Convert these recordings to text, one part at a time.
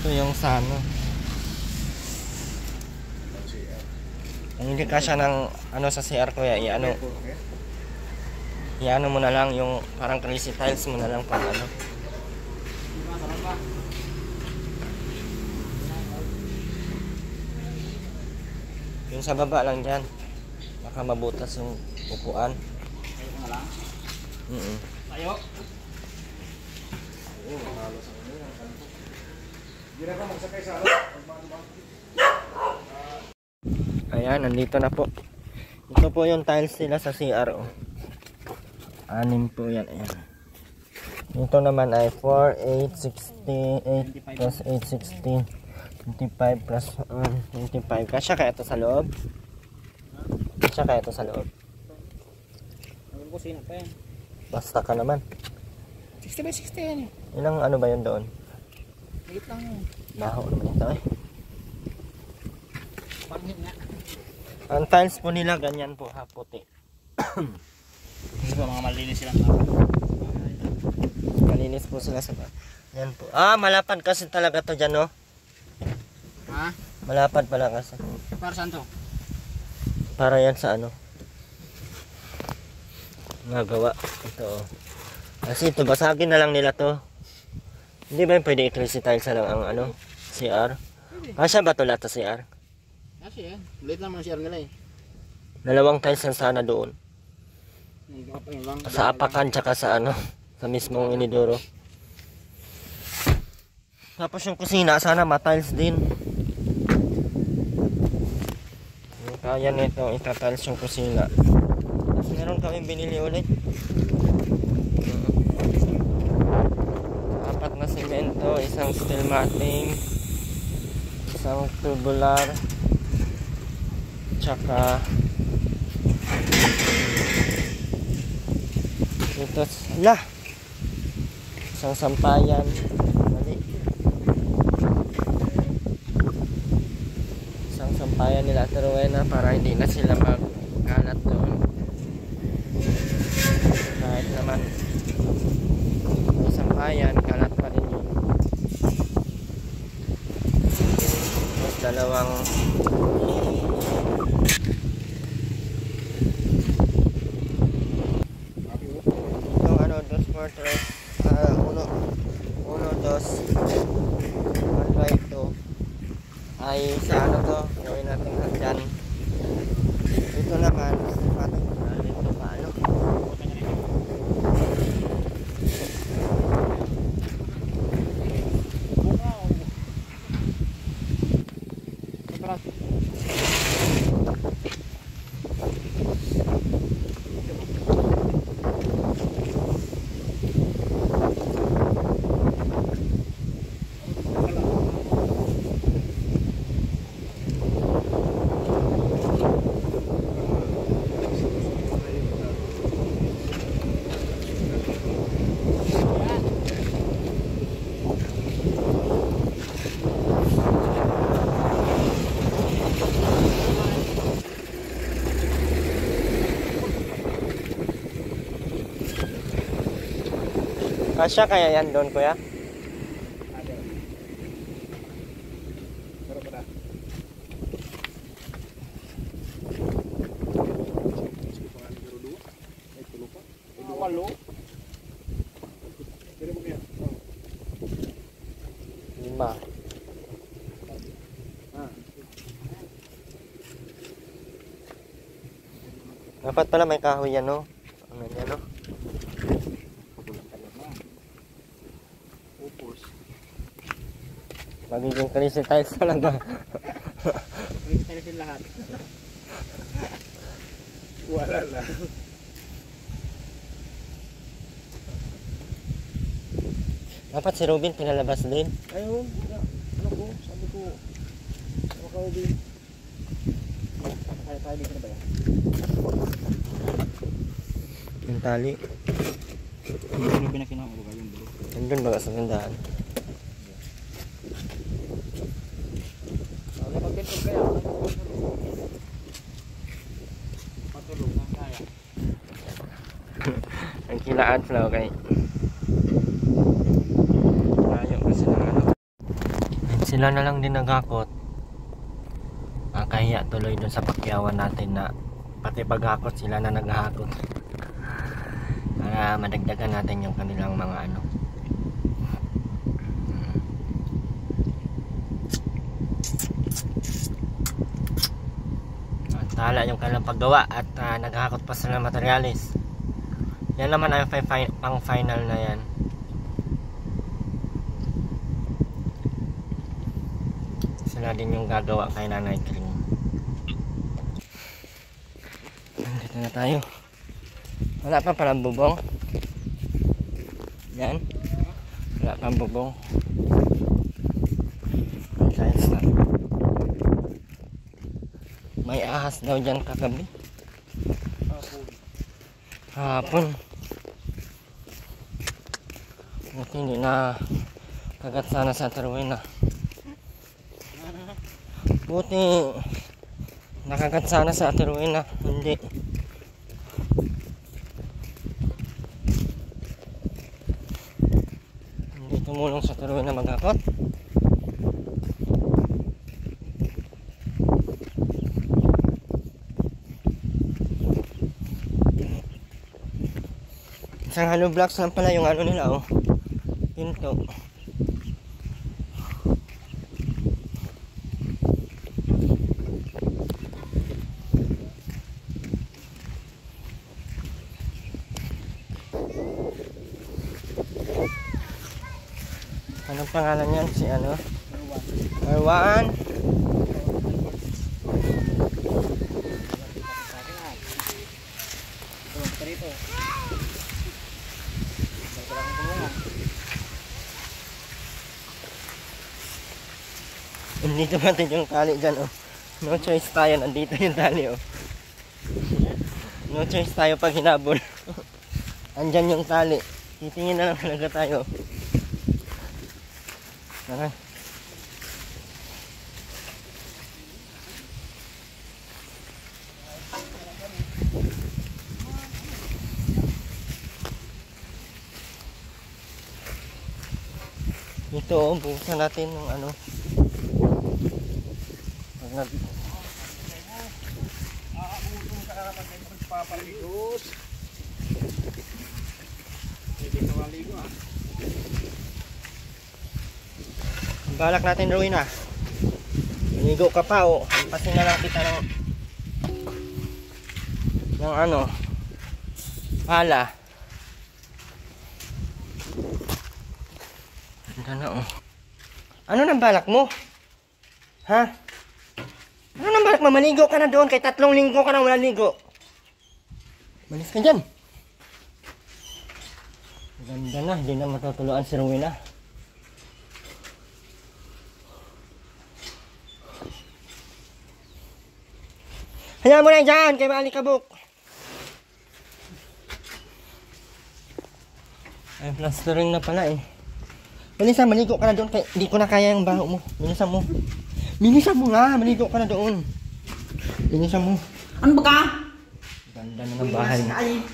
Ito yung sa ano. Kung hindi kasya ng ano sa CR kuya, i-ano mo na lang yung parang crazy tiles mo na lang pang ano. Yung sa baba lang dyan. Baka mabutas yung upuan. Tayo na lang. Tayo. Oo, mahalo sa kanila. Hindi na ka magsakay sa ano. Ayan, nandito na po. Ito po yung tiles nila sa CR. Oh. 6 po yan. Ayan. Ito naman ay 4, 8, 60, 8 plus 8, 16. 25 plus 25. Kasya kaya ito sa loob? Kasya kaya ito sa loob? Ang kusina pa yan. Basta ka naman. 60 by 60 yan eh. Ilang ano ba yun doon? Higit lang yun. Baho naman ito eh. Panghit nga. Ang tiles po nila ganyan po ha, puti. Hindi ba mga malinis silang Malinis po sila sa yan po. Ah, malapad kasi talaga to dyan, no? Ha? Malapad pala kasi. Para saan to? Para yan sa ano? Nagawa. Ito oh. Kasi ito, basagin na lang nila to. Hindi ba yung pwede i-crazy tiles na lang ang ano? CR? Kasya ba ito lahat sa CR? Kasi yan. Late naman CR nila eh. 2 tiles lang sana doon. Sa apakan tsaka sa ano? Sa mismong inidoro. Tapos yung kusina sana ma-tiles din. Kaya nito itatiles yung kusina. Tapos meron kami binili ulit. 4 na semento, isang steel matting, isang tubular, tsaka ito isang sampayan. Mali. Isang sampayan nila Rowena para hindi na sila magkalat doon. Kahit naman may sampayan, kalat pa rin yun. Tapos 2 itong ano, 2 4 3 1 2 1 by 2 ay sa ano to, gawin natin hagdan. Ito naman dito pa ano. Kasya kaya yan doon kuya? Lima. Dapat pala may kahoy yan, no? Ano yan, no? Magiging crazy tiles talaga. Crazy tiles yung lahat. Wala lang. Dapat si Robin pinalabas din. Ayun, ano ko, sabi ko, ano ka ubi? Tayo dito na ba yan? Yung tali. Yung Ruby na kinuha ko ba yung blue? Nandun baga sa tandaan. Napag-pinpag kaya, patulog na kaya. Ang kilaan sila okay. Layo kasi ng ano. Sila na lang din naghakot. Kahiya tuloy dun sa pakyawan natin na pati paghakot sila na naghakot. Para madagdagan natin yung kanilang mga ano. Tala yung kanilang paggawa at naghakot pa sila ng materialis. Yan naman ay pang final na yan. Sila din yung gagawa kay Nanay Kring. Nandito na tayo. Wala pa palang bubong. Yan. Wala pang bubong. Ayos na. May ahas daw dyan kagabi. Hapon. Buti hindi na kagat sana sa Terwin na. Buti nakagat sana sa Terwin na. Hindi. Hindi tumulong sa Terwin na maghakot. Isang hollow blocks lang pala yung ano nila oh. Pinto. Anong pangalan yan? Si ano? Arwan. Nandito natin yung tali dyan oh. No choice tayo, nandito yung tali oh. No choice tayo pag hinabol. Andyan yung tali. Titingin na lang talaga tayo. Tara. Ito oh, buksan natin ng ano. Papaligus. Hindi ka maligo ah. Balak natin Rowin ah. Maligo ka pa oh. Pasin na lang kita ng ano pala. Ganda na oh. Ano nang balak mo? Ha? Ano nang balak mo? Maligo ka na doon. Kay 3 linggo ka na wala ligo. Malis ka dyan. Ganda na. Hindi na matutuluan si Rowena. Hayaan mo na dyan. Kay Maalikabok. Ay, plastering na pala eh. Bilisan, maligo ka na doon. Kaya hindi ko na kaya yung baho mo. Bilisan mo. Bilisan mo nga. Maligo ka na doon. Bilisan mo. Ano ba ka? Ganda na ng bahay mo.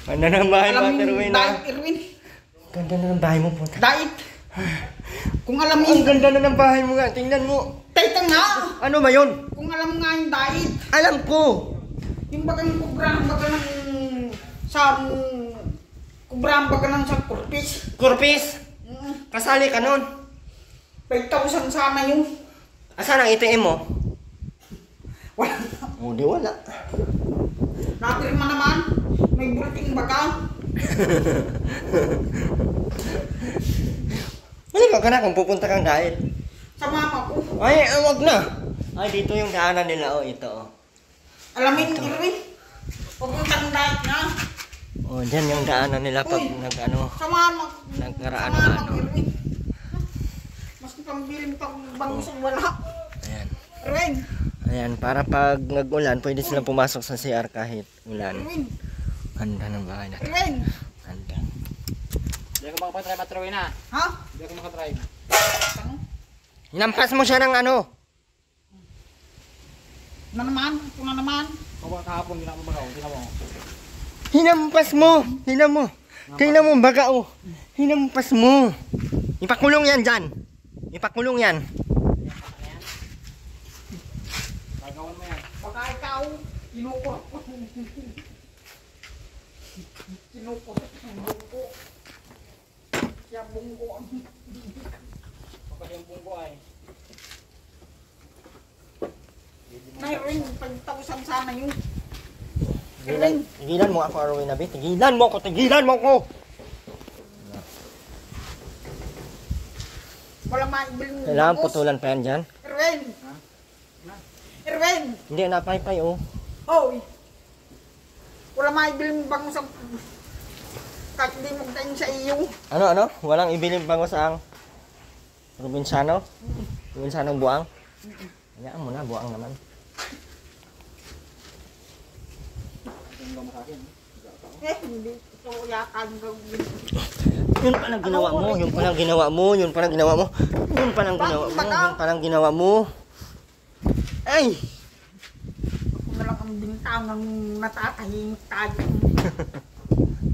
Ganda na ng bahay mo, Erwin. Erwin. Ganda na ng bahay mo po. Diet. Kung alam mo Ang ganda na ng bahay mo nga. Tingnan mo. Teka nga. Ano ba yun? Kung alam nga yung diet. Alam ko. Yung bagang kubrahan baga ng sa kubrahan baga ng sa kurpis. Kurpis. Kasali ka nun. 5,000 sana yun. Asan ang ATM mo? Wala. O, di wala. Napirma naman. May bulletin baga. Maligo ka na kung pupunta kang dahil. Sa mama ko. Ay, wag na. Ay, dito yung daanan nila. O, ito. O, Alamin, Erwin. Pupuntang diet na. o dyan yung daanan nila pag nag-ano. Sa mama. Nagkaraan Sa mama, ano. Erwin. pambili pang bangus ang wala. Ayan. Erwin, Ayan, para pag nag-ulan, pwede silang pumasok sa CR kahit ulan. Erwin, Ganda ng bahay natin. Erwin. Ganda. Hindi ako makapag-drive at Rowena. Ha? Hindi ako makadrive. Hinampas mo siya ng ano? Na naman, ito na naman. Kung kahapon, hindi na ako magaw. Tingnan mo. Hinampas mo! Tingnan mo! Tingnan mo, baga oh! Hinampas mo! Ipakulong yan dyan! Ipakulong yan! Gagawin mo yan. Baka ikaw, kinukot ko. Kinukot ang bungko. Kaya bungko ang Kapag yung bungko ay. mayroon 5,000 sana yun. Tigilan mo ako, Arwin Nabi. Tigilan mo ako! Tigilan mo ako! Wala maibiling Kailangan bangus. putulan pa yan dyan. Erwin! Erwin! Hindi, napaypay oh. Hoy! Wala maibiling bangus ang kahit hindi magdaing sa iyo. Ano? Walang ibiling bango sa ang probinsyano? Probinsyanong buang? Hayaan mo na, buang naman. Tingnan mo sa akin. Hindi ito yata ang gawin. Yun palang ginawa mo, yun palang ginawa mo, yun palang ginawa mo, yun palang ginawa mo, yun palang ginawa mo. Ay! Ako na lang ang bintang ng natatahimik tayo.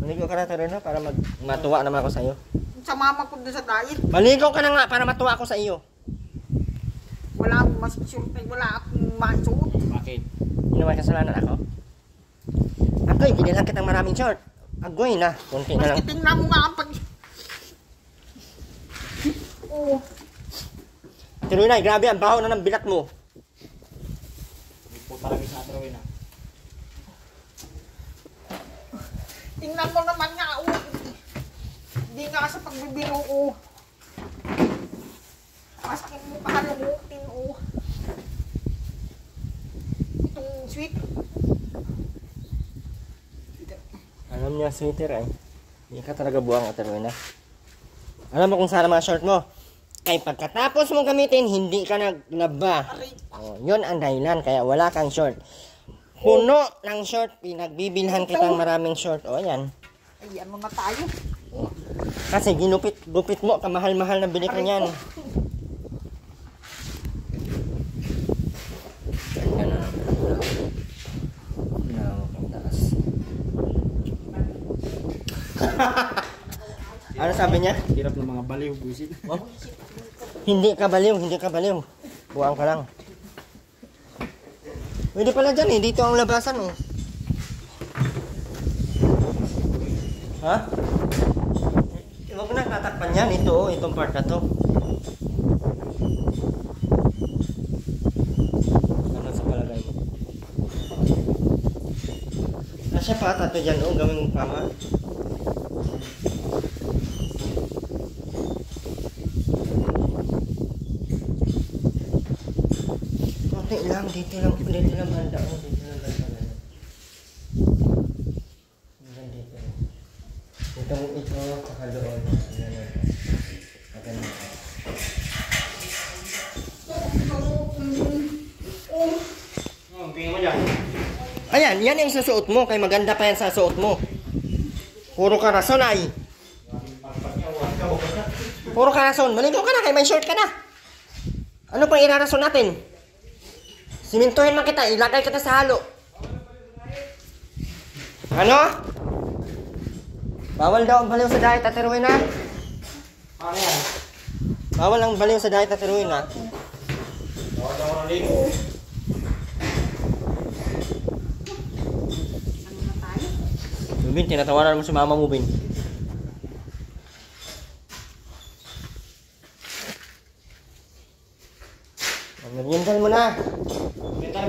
Maligo ka na taro na para matuwa naman ako sa iyo. Sa mama ko doon sa diet, Maligo ka na nga para matuwa ako sa iyo. wala akong masusunod, wala akong masuot. Bakit? Hindi naman kasalanan ako. Agoy, binilang kitang maraming short. Agoy na, kunti na lang. Mas tingnan mo nga ang pag... Oo. Tiruinay, grabe ang baho na ng bilat mo. Hindi po talaga sa Rowena. Tingnan mo naman nga, oh. Hindi nga sa pagbibiro, oh. Maski mo pahalungutin, oh. Itong sweet. Alam niya, sweeter ay. Hindi ka talaga buwang at Tiruinay. Alam mo kung saan ang mga short mo? Kay pagkatapos mong gamitin, hindi ka naglaba. Aray, Oh, yun ang dahilan, kaya wala kang short. Puno ng short, pinagbibilhan kitang maraming short. O, yan. ay ano na tayo. Kasi gupit mo, kamahal-mahal na bili ka niyan. Yan na. Ang taas. Ano sabi niya? Hirap ng mga baliw, buisit. Oh? Hindi ka baliw, hindi ka baliw. Buwang ka lang. Pwede pala dyan eh, dito ang labasan oh. Ha? Huwag na tatakpan yan, ito oh, itong part na to. Ano sa palagay mo? Asya pa, tato dyan oh, gawin mong pama. Konti lang, dito lang banda oh, dito lang banda. Hanggang dito. Ito, saka doon. Ganun. Tingin mo dyan. Ayan, yan yung susuot mo, kay maganda pa yan sa suot mo. Puro ka rason ay. Puro ka rason, maligaw ka na, kay may short ka na. Ano pang irarason natin? Simintuhin man kita, ilagay kita sa halo. Ano? Bawal daw ang baliw sa diet at Rowena. Ano yan? Bawal ang baliw sa diet at Rowena. Bawal daw ng ligo. Ano na tayo? Bin, tinatawanan mo si mama mo, Bin. Meriendal mo na.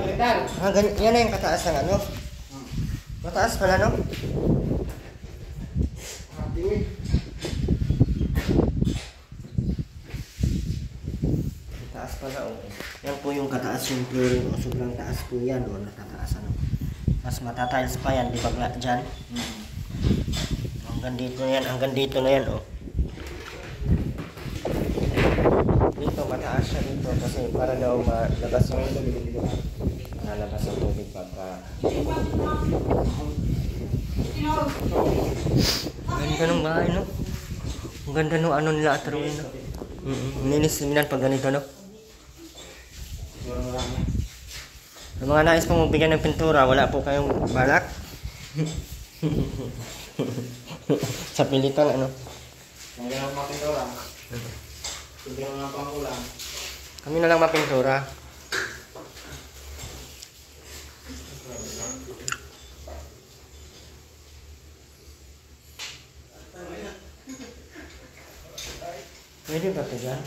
Beritar. Ah, yan na yung kataas ng ano. Mataas pala, no? Mataas pala, oh. Yan po yung kataas yung flooring. O, sobrang taas po yan, o. Natataas, ano. Mas matatiles pa yan, di ba nga dyan? Hanggang dito na yan, oh. Dito, Pataas siya dito kasi para daw malabas yung nalabas ang tubig pagka ganda ng bahay, no? Ang ganda ng ano nila at ruin, no? Ninis-minan pag ganito, no? Sa mga nais pong magbigyan ng pintura, wala po kayong balak? Sa pilitan, ano? Hindi na lang mapintura. Hindi na lang pangkulang. Kami na lang mapintura. Pwede ba ito dyan?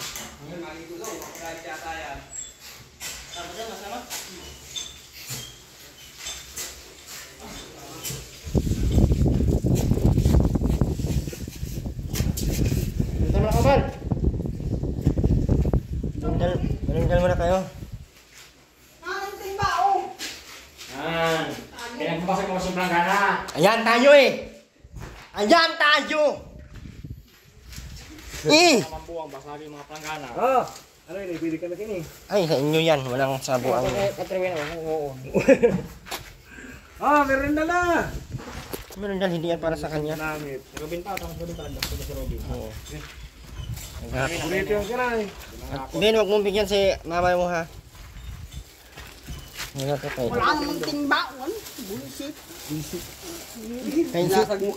Dito mga kabal! Maninggal muna kayo. Ang timbao. Yan. Pinagpapasok mo sa planggana. Ayan tayo eh! Ayan tayo! Mambuang basagi mga planggana. Ah, ano yun, pili ka na kini. Ay, sa inyo yan. Walang sabuang. Katriwin ako. Oo. Ah, meron na na. Meron dyan, hindi yan para sa kanya. Namit. Si Robin pa. Tapos Robin talaga. Tapos si Robin. Oo. Ulit yung kinay. Ben, huwag mong bigyan si mama mo ha. Wala ka kayo. Wala namang timbaon. Bullshit.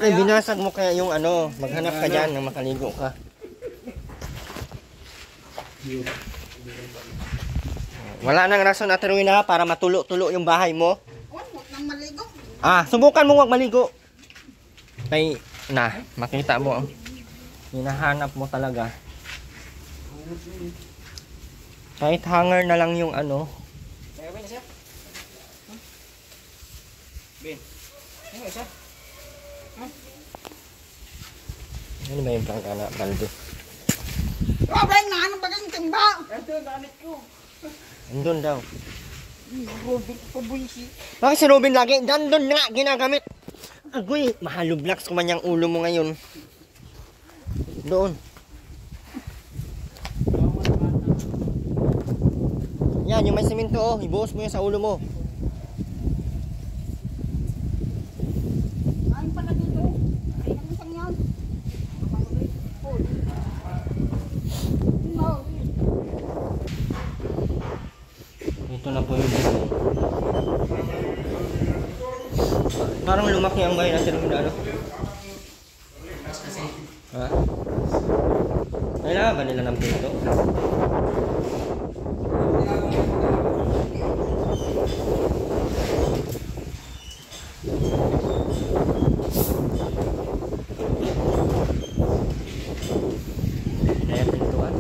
Ay, binasag mo kaya yung ano. Maghanap ka dyan na makaligo ka. Wala nang rason na Ruin ha para matulo-tulo yung bahay mo. Huwag nang maligo. Ah, subukan mo wag maligo. Ay, makita mo ang hinahanap mo talaga. Kahit hanger na lang yung ano. Kaya ba siya? Ben. Ano isa? Ano ba yung plangkana, balde? Wala nga ano ba kang timbao? Ito, gamit ko. Andun daw. Robin pa bullshit. Bakit si Robin lagi? Dandun nga ginagamit. Agoy, mahalublax ko man yung ulo mo ngayon. Doon. Yan, yung may simento oh. Ibuhos mo yan sa ulo mo. Ay pala dito. Ay ang isang yan. Ito na po yung dito. Parang lumaki ang bahay natin ng ano. Ha? Kailangan ba nila ng pinto? Kaya pintuan.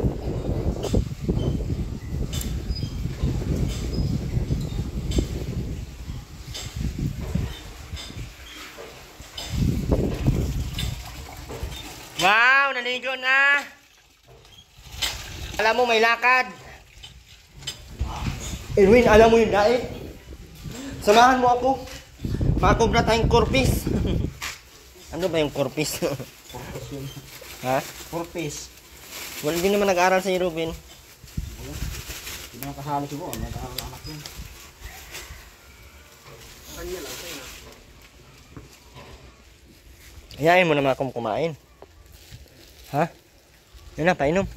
Wow, naligo na. Alam mo may lakad. Erwin, alam mo yung diet? Samahan mo ako. Makakubra tayong korpis. Ano ba yung korpis? Ha? Purpose. Wala din naman nag-aaral sa Robin. Hindi naman kasali siguro. Nag-aaral ang anak yun. Ayayin mo naman akong kumain. Ha? Yan na, painom.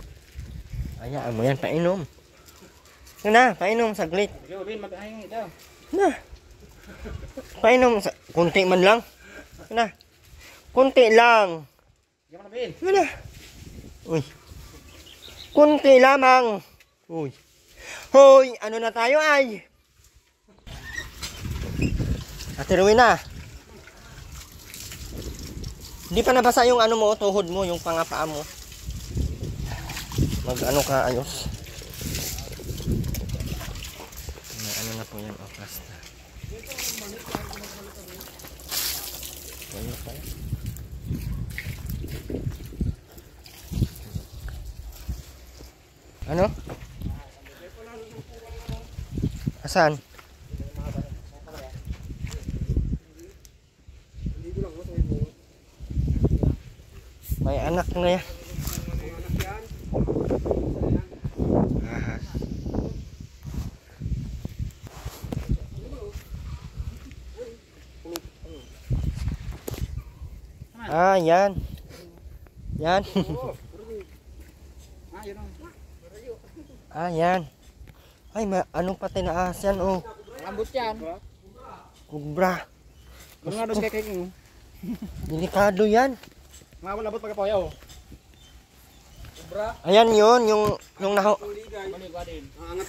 Ayaan mo yan, painom. Yan na, painom, saglit. Sige, Robin, mag-ahing ito. Na. Painom, kunti man lang. Yan na. Kunti lang. Sige mo na, Ben. Yan na. Uy. Kunti lamang. Uy. Hoy, ano na tayo ay? Ate Rowena. Hindi pa nabasa yung ano mo, tuhod mo, yung pangapaa mo. Mag-ano ka, ayos. Ano na po yan, opas na. Ayos pala. Ano? Asan? May anak na yan. Ahas. Ah, yan. Yan. Ah, yan. Ay, anong pati na ahas yan, oh. Lambot yan. Kubra. Ano nga doon kay King? Delikado yan. Mga lambot pagkapayaw. Ayan yun, yung Angat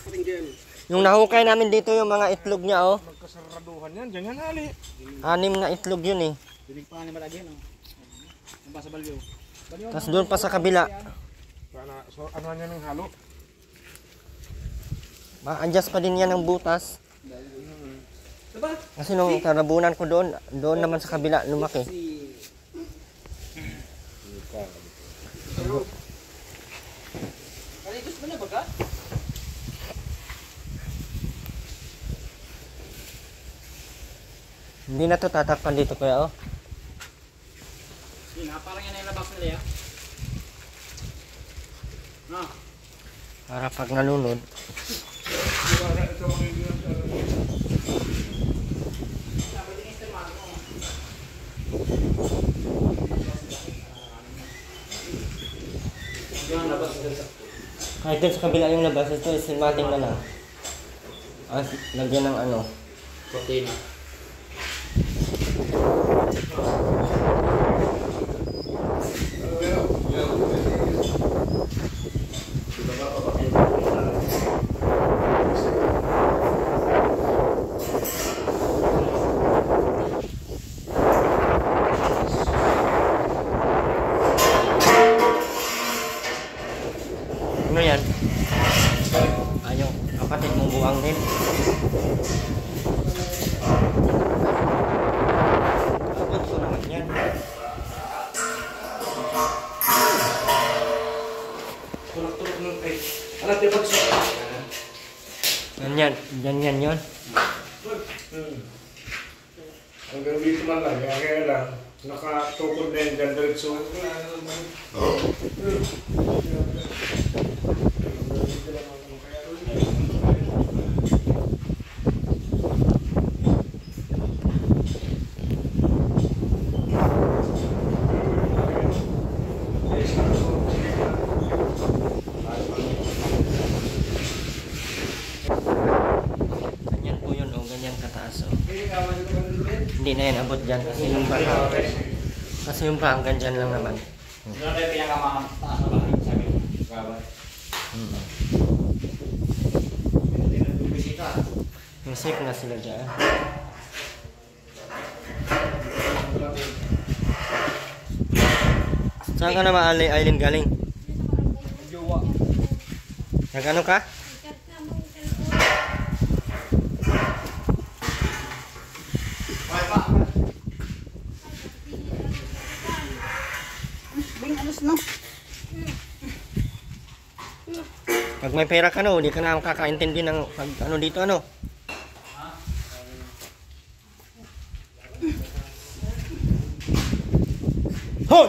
pa rin dyan. yung nahukay namin dito yung mga itlog niya, oh. Magkasaraduhan yan. Diyan yan hali. 6 na itlog yun, eh. Dinig pa nga ni Malagi, no? Ang basa balyo. Tapos doon pa sa kabila. So, ano yan ng halo? Ma-adjust pa din yan ng butas. Kasi nung karabunan ko doon naman sa kabila, lumaki. Kaligos mo na ba ka? Hindi na to tatakpan dito, kuya, oh. Yun ha, parang yan ay labas nila ya. No. Para pag nalunod. Kahit doon sa kabila yung labas, ito silmating na lang. Lagyan ng ano. Protein. Ano yan? Ayaw, kapatid mong buwang din. Abot ko naman yan. Tulak-tulak ng ay. Alam, di ba sa... Yan yun. Hanggang dito man lang. Kaya lang. Nakatukod na yung diretso. Ganyan po yun, oh. Ganyan kataas, oh. Hindi na yan abot dyan kasi yung baka. Kasi yung baka hanggang dyan lang naman. Doon tayo pinakamataas na bahay sa amin. Gabay. Hindi na dubisita. Yung safe na sila dyan. Saan ka na Aileen galing? Jowa. Nag-ano ka? Bye pa. Bing alas no. Pag may pera ka no, hindi ka na makakaintindi ng pag ano dito ano. Hoy!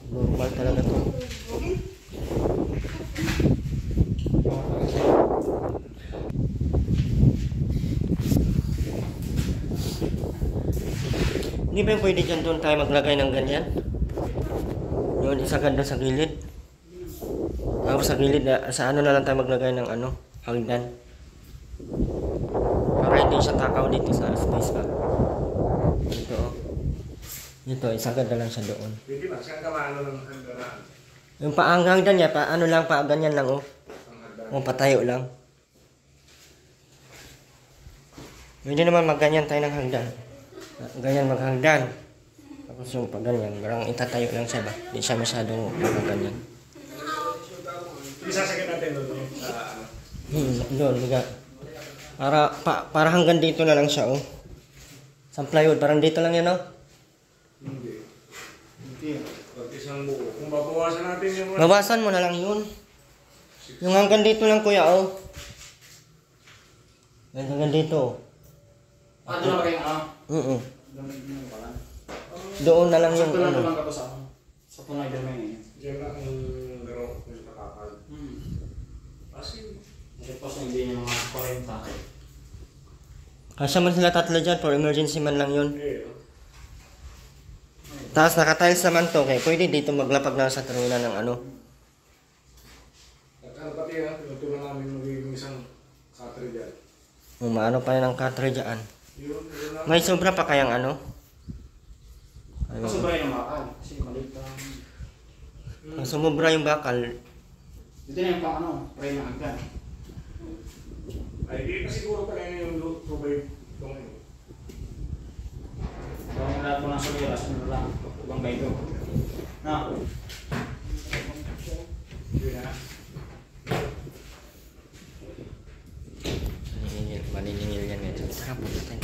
Normal talaga to. Hindi ba yung pwede dyan doon tayo maglagay ng ganyan? Yun, isa ganda sa gilid. Tapos sa gilid, sa ano na lang tayo maglagay ng ano, hagdan. Para hindi siya takaw dito sa space ba. Dito, oh. Dito, isa ganda lang siya doon. Hindi ba? Saan ka maano ng hanggaran? Yung hagdan niya, ano lang, ganyan lang, oh. O, patayo lang. Pwede naman magganyan tayo ng hagdan. Ganyan maghagdan. Tapos yung pag ganyan, parang itatayo lang siya ba? Hindi siya masyadong ganyan. Isasakit natin doon. Doon, liga. Para hanggang dito na lang siya, oh. Sa plywood, parang dito lang yan, oh. Hindi. Pag isang buo. Kung babawasan natin yung... Bawasan mo na lang yun. Yung hanggang dito lang, kuya, oh. Hanggang dito, oh. Doon na ba kayo ano? Oo. Doon na ba? Doon na lang yung Sakto lang ano. lang ka to sa ano. Sa tunay domain eh. Diyan lang ang laro ng nakakal. Kasi, Tapos hindi niya mga 40. Kasya man sila tatlo dyan, for emergency man lang yun. eh, Tapos nakatiles naman to, kaya pwede dito maglapag lang sa terminal ng ano. ano pati yan, pinutunan namin magiging isang cutter dyan. Umaano pa rin ang cutter dyan. Yun lang. May sobra pa kayang ano? Ayun. Kaso ba yung makal? Kasi maliit lang. Kung sumubra yung bakal, Dito na yung pang ano, pray na agad. Ay, di pa siguro pa yung tubig itong yun. Kung lahat mo lang sa liras, ano lang, ibang baydo. Na? Yun na. maniningil yan ngayon. Tara po natin.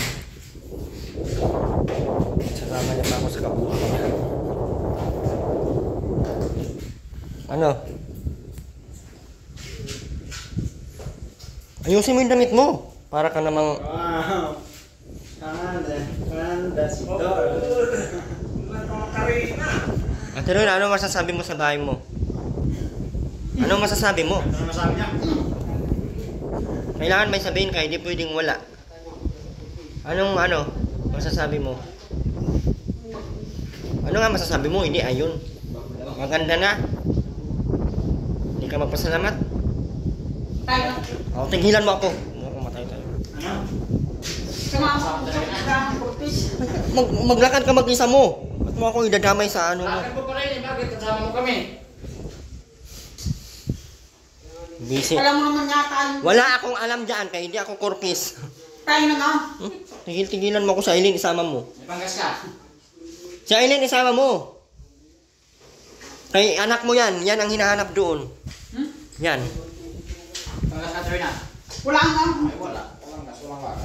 Sarama niya pa ako sa kabuhay niya. Ano? Ayusin mo yung damit mo. Para ka namang... Wow. Ganda si Dor. Karina. Ate Roy, ano masasabi mo sa bahay mo? Ano masasabi mo? Ano masabi niya? Kailangan may sabihin ka, hindi pwedeng wala. Anong ano masasabi mo? Ano nga masasabi mo? Hindi, ayun. Maganda na. Hindi ka magpasalamat. Tayo. O, tinghilan mo ako. Matay tayo. Ano? Sumama ko sa pagkakas kurtis. Maglakad ka mag-isa mo. Ba't mo ako idadamay sa ano mo? Bakit po pala yun? Bakit kasama mo kami? Busy. Alam mo naman yata yung... Wala akong alam dyan, kaya hindi ako korpis. Tayo na nga. Tigil-tigilan mo ako sa Aileen, isama mo. May panggas ka? Si Aileen, isama mo. Kay anak mo yan, yan ang hinahanap doon. Yan. Panggas ka, Trina? Wala nga. Ay, wala. Walang gas, walang wala.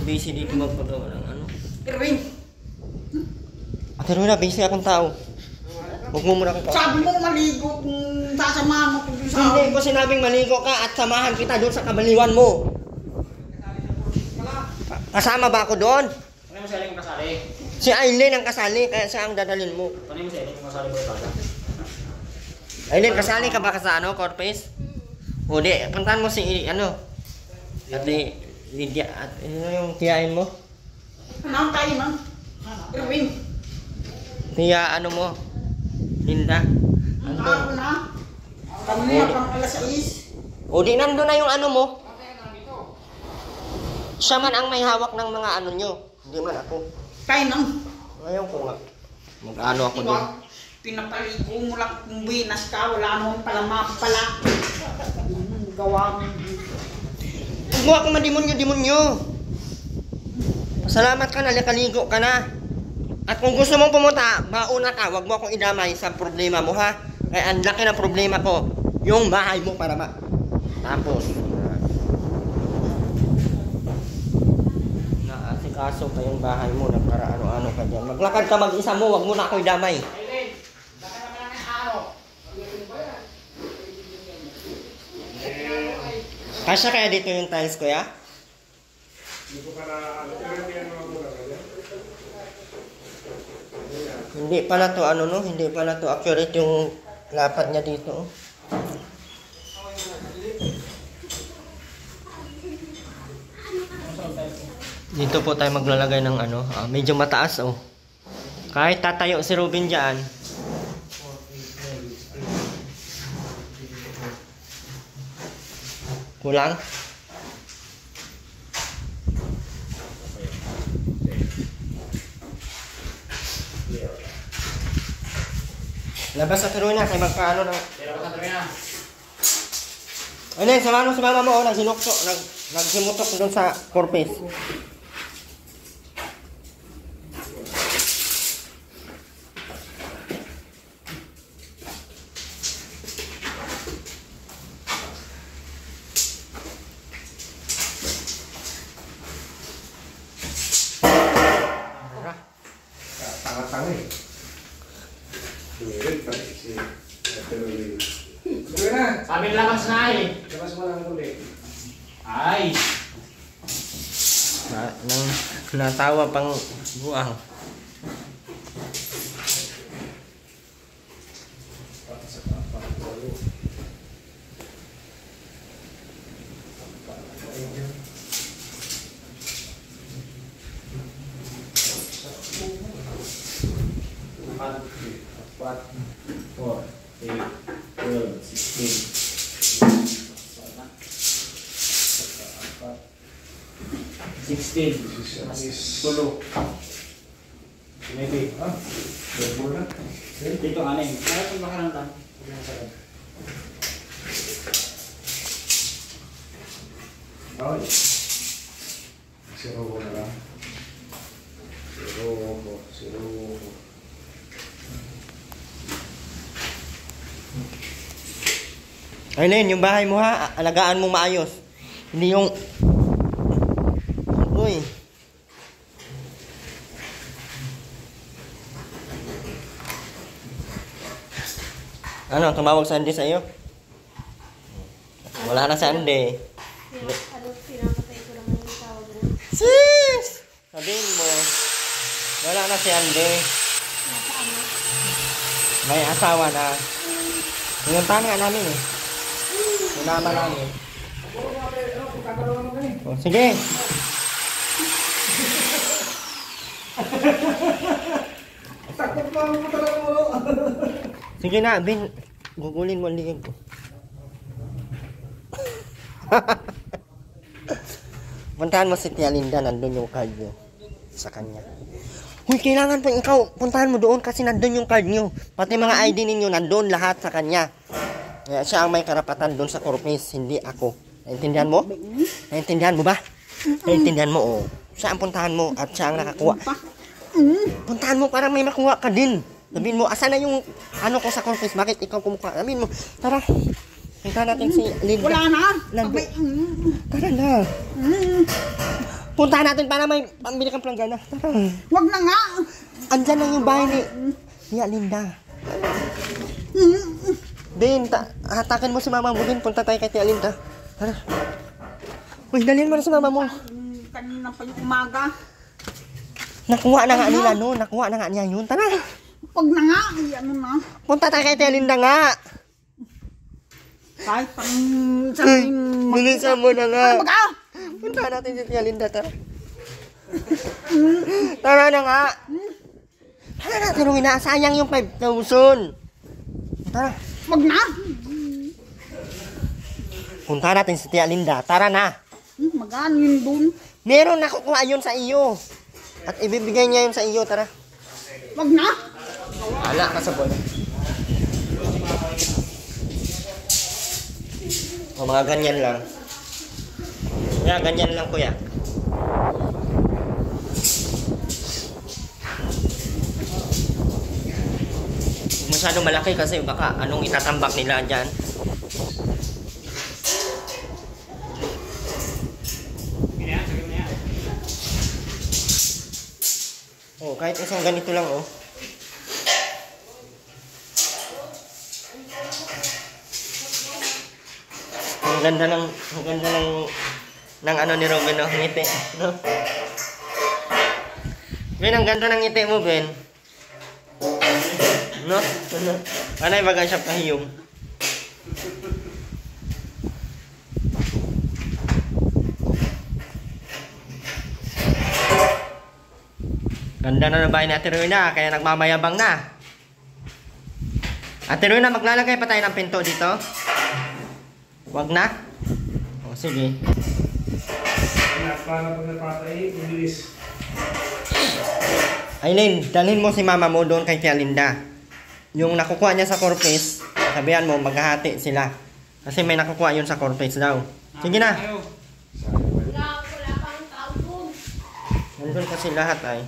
Busy dito magpagawa ng ano. Irwin. Ate Rona, busy akong tao. Huwag mo muna kong Sabi mo maligo kung sasamahan mo kung sa... Hindi ko sinabing maligo ka at samahan kita doon sa kabaliwan mo. Kasama ba ako doon? Ano mo sa Aileen kasali? Si Aileen ang kasali, kaya siya ang dadalhin mo. Ano mo sa Aileen kasali mo ito? Aileen, kasali ka ba sa ano, Corpus? O di, puntahan mo si, ano, Ate Lydia, at ano yung tiyain mo? Ano tayo na? Irwin. Tiya, ano mo? Linda. Ang Andun. araw na. Kami na pang alas 6. O di, nandun na yung ano mo. Siya man ang may hawak ng mga ano nyo. Hindi man ako. Tayo na. Ngayon ko nga. Mag-ano ako doon. Diba? Pinapaligo mo lang kung binas ka. Wala naman pala mapala. Gawa mo. Huwag mo ako madimonyo-dimonyo. Salamat ka na, nakaligo ka na. At kung gusto mong pumunta, mauna ka, huwag mo akong idamay sa problema mo, ha? Kaya ang laki ng problema ko, yung bahay mo para Tapos, naasikaso pa yung bahay mo na para ano-ano ka dyan. Maglakad ka mag-isa mo, huwag mo na ako idamay. Aileen, baka naman ang araw. Kasya kaya dito yung tiles ko, ya? Hindi ko pa na, hindi yan mga mura ka dyan. Hindi pala to ano no, hindi pala to accurate yung lapat niya dito. Oh. Dito po tayo maglalagay ng ano, medyo mataas oh. Kahit tatayo si Ruben diyan. Kulang? Labas sa Trina, kay magpaano ng... Pero ka, Trina. Ano yun, sama si mama mo, oh, nagsimutok doon sa corpus. Tanga-tanga eh. Dumirit, pati si Teroy. Dumirit na! Sabi nila mas na eh. Labas mo lang ulit. Ay! Natawa pang buang. Apat, 4, 8, 12, 16. 16. Tulo. Maybe. Ah, na. Dito anim. Kaya kung baka lang. Ay. Zero ko na lang. Zero ko. Ayun, yung bahay mo ha, alagaan mo maayos. Hindi yung... Uy. Ano, tumawag si Andy sa iyo? Wala na si Andy. Pinapatay ko naman yung tawag na. Sis! Sabihin mo, wala na si Andy. May asawa na. Pinuntahan nga namin eh. Sinama namin. Oh, sige. Takot pa ako talaga mo. Sige na, Ben. Gugulin mo ang liig ko. Puntahan mo si Tia Linda, nandun yung card nyo sa kanya. Huy, kailangan pa ikaw, puntahan mo doon kasi nandun yung card nyo. Pati mga ID ninyo, nandun lahat sa kanya. Kaya siya ang may karapatan doon sa Corpus, hindi ako. Naintindihan mo? Naintindihan mo ba? Naintindihan mo, oh. Siya ang puntahan mo at siya ang nakakuha. Puntahan mo para may makuha ka din. Sabihin mo, asan na yung ano ko sa Corpus? Bakit ikaw kumukuha? Sabihin mo, tara. Puntahan natin si Linda. Wala na. Nandun. Tara na. Puntahan natin para may pambili kang planggana. Tara. Wag na nga. Andyan lang yung bahay ni Tia Linda. Din, hatakin mo si mama mo din. Punta tayo kay Tia Linda. Tara. Uy, dalhin mo na si mama mo. Kanina pa yung umaga. Nakuha na nga nila no. Nakuha na nga niya yun. Tara. Wag na nga. Ay, ano na. Punta tayo kay Tia Linda nga. Kahit pang sabihin. Bilisan mo na nga. Ano ba ka? Punta natin si Tia Linda. Tara. Tara na nga. Tara na. Pero sayang yung 5,000. Tara. Wag na. Punta natin si Tia Linda. Tara na. Magano yun dun? Meron nakukuha yun sa iyo. At ibibigay niya yun sa iyo. Tara. Wag na. Ala ka sa boy. O mga ganyan lang. Kuya, ganyan lang kuya. Masyado malaki kasi baka anong itatambak nila dyan. Oh, kahit isang ganito lang oh. Ang ganda ng ano ni Robin, no? Ngiti, no? Ben, ang ganda ng ngiti mo, Ben. No? Anay bagay siya kahiyong. Ganda na ng bahay ni Ate Rowena, kaya nagmamayabang na. Ate Rowena, maglalagay pa tayo ng pinto dito? Wag na? O, sige. Para pag napatay, bilis. Aileen, dalhin mo si mama mo doon kay Tia Linda. Yung nakukuha niya sa Corpus, sabihan mo, maghahati sila. Kasi may nakukuha yun sa Corpus daw. Sige na. Wala pang tao doon. Nandun kasi lahat ay.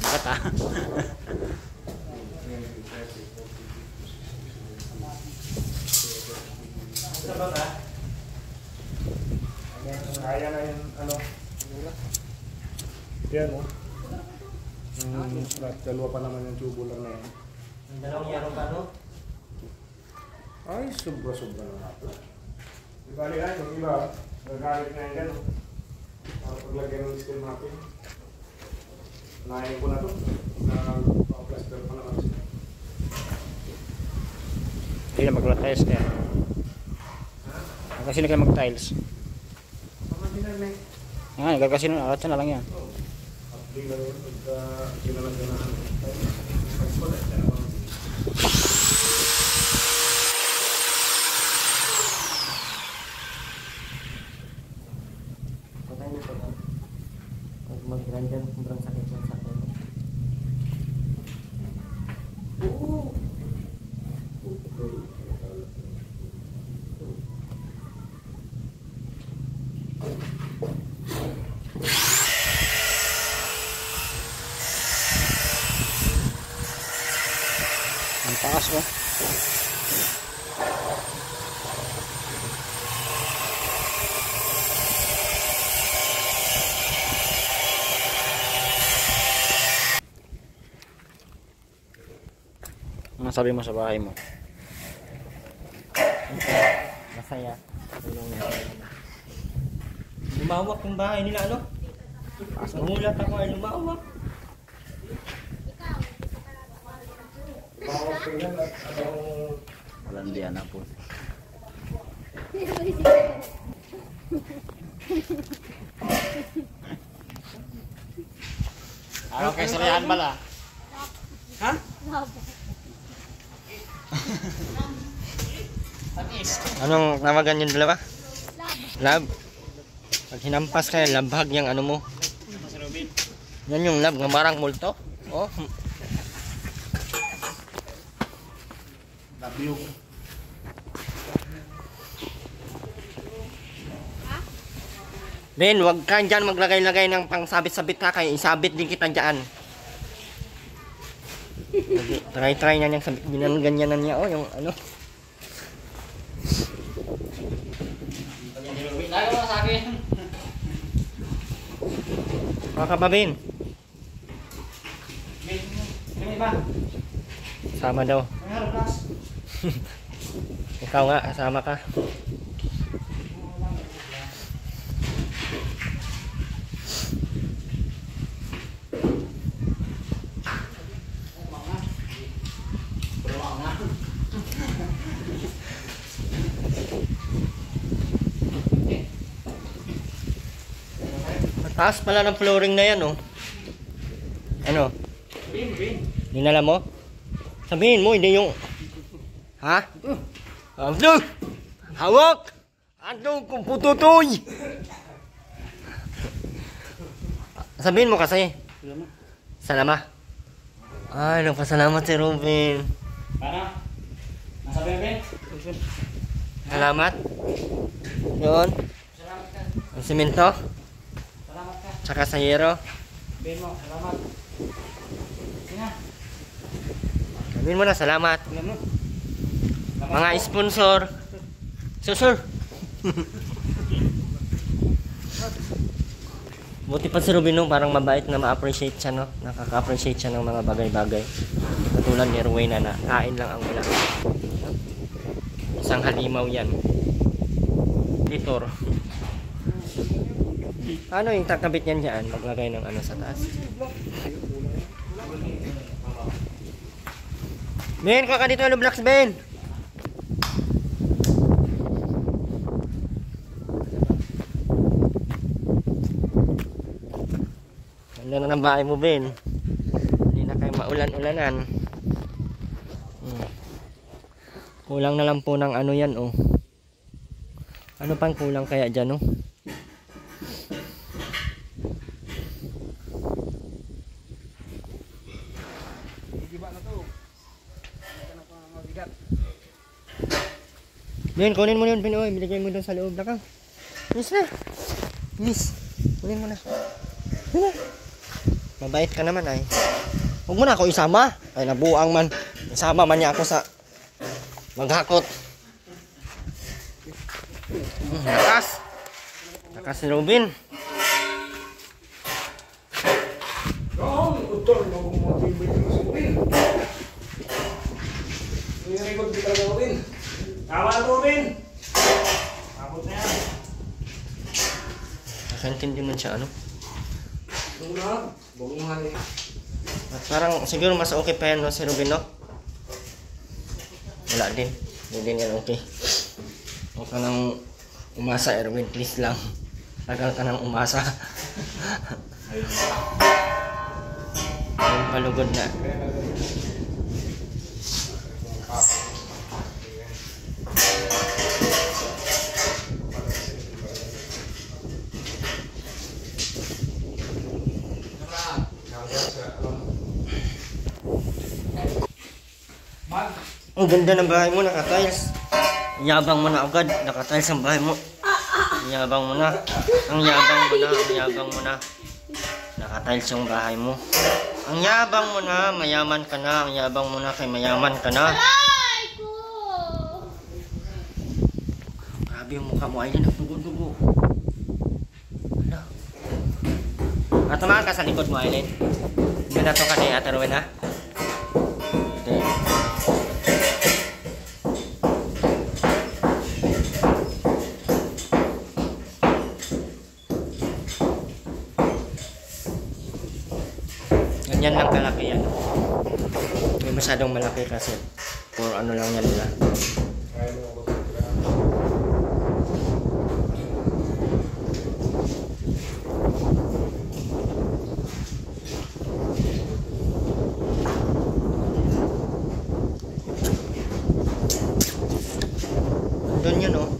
Bata. Kaya na yung ano. Yan o. Dalawa pa naman yung tubo lang na yan. Ang dalawang yaro pa, no? Ay, sobra-sobra na. Di bali na, yung iba, nagagamit na yung gano'n. Para paglagyan ng steel mapping. Nahin ko na to. Na-plaster pa naman siya. Hindi na mag-tiles kaya. Kasi na kayo mag-tiles. Pamatinan na eh. Ah, nagkakasino na. Alat na lang yan. Update na yun. Pagka kinalagyan na. Pag-collect na naman. Patay na po yan. Pag mag-grandan, sobrang sakit yan sa akin. Ang taas ko. Ano sabi mo sa bahay mo? Masaya. Lumawak yung bahay nila, ano? Namulat ako ay lumawak. Bawang tingnan at anong Walandian na po. Ano kayo sarihan bala? Ha? Anong tawagan yung dalawa? Lab. Pag hinampas kayo, labhag yung ano mo. Yan yung lab, ng barang multo. Oh. labiyog. Ben, wag ka dyan maglagay-lagay ng pangsabit-sabit ha. Kaya isabit din kita dyan. Try na niyang sabit. Ganyan na niya. Oh, yung ano. Lalo na sa akin. Baka pa, Ben. May iba. Sama daw. May haro class. Ikaw nga, kasama ka. Taas pala ng flooring na yan, oh. Ano? Dinala mo? Sabihin mo, hindi yung... Ha? Ano? Hawak! Ano kung pututoy? Sabihin mo kasi. Salama. Ay, nagpasalamat si Ruben. Para? Nasabi mo, Ben? Salamat. Yun. Salamat ka. Ang simento. Salamat ka. Tsaka sa yero. Ben mo, salamat. Sina? Sabihin mo na, salamat. Alam mo? Mga sponsor. Sir. Buti pa si Rubino, parang mabait na ma-appreciate siya, no? Nakaka-appreciate siya ng mga bagay-bagay. Katulad ni Rowena na kain lang ang ulam. Isang halimaw yan. Litor. Ano yung takabit yan dyan? Maglagay ng ano sa taas. Ben, kuha ka dito ng blocks, Ben! Ganda na ng bahay mo, Ben. Hindi na kayo maulan-ulanan. Kulang na lang po ng ano yan, oh. Ano pang kulang kaya dyan, oh? Ben, kunin mo yun, Ben. Oy, binigay mo doon sa loob na ka. Miss na. Miss. Kunin mo na. Kunin na. Mabait ka naman ay. Huwag mo na ako isama. Ay, nabuang man. Isama man niya ako sa maghakot. Lakas. Lakas si Robin. Utol, mag-motivate mo sa Rubin. May record kita na Rubin. Tama na Rubin. Tapos Nakaintindi man siya, ano? Wala. Bunguhan eh. At parang siguro mas okay pa yan, no, si Ruben, no? Wala din. Hindi din yan okay. Huwag ka nang umasa, Erwin. Please lang. Tagal ka nang umasa. Yung palugod na. Ang ganda ng bahay mo, naka-tiles. Yabang mo na agad, naka-tiles ang bahay mo. Yabang mo na. Ang yabang mo na, ang yabang mo na. Naka-tiles yung bahay mo. Ang yabang mo na, mayaman ka na. Ang yabang mo na, kay mayaman ka na. Ay ko! Grabe yung mukha mo, Aileen, nagdugo-dugo. Ano? At tumahan ka sa likod mo, Aileen. Hindi na to ka ni Ate Rowena, ha? Hindi. Ganyan lang kalaki yan. Hindi masyadong malaki kasi for ano lang yan nila. Doon yun, oh.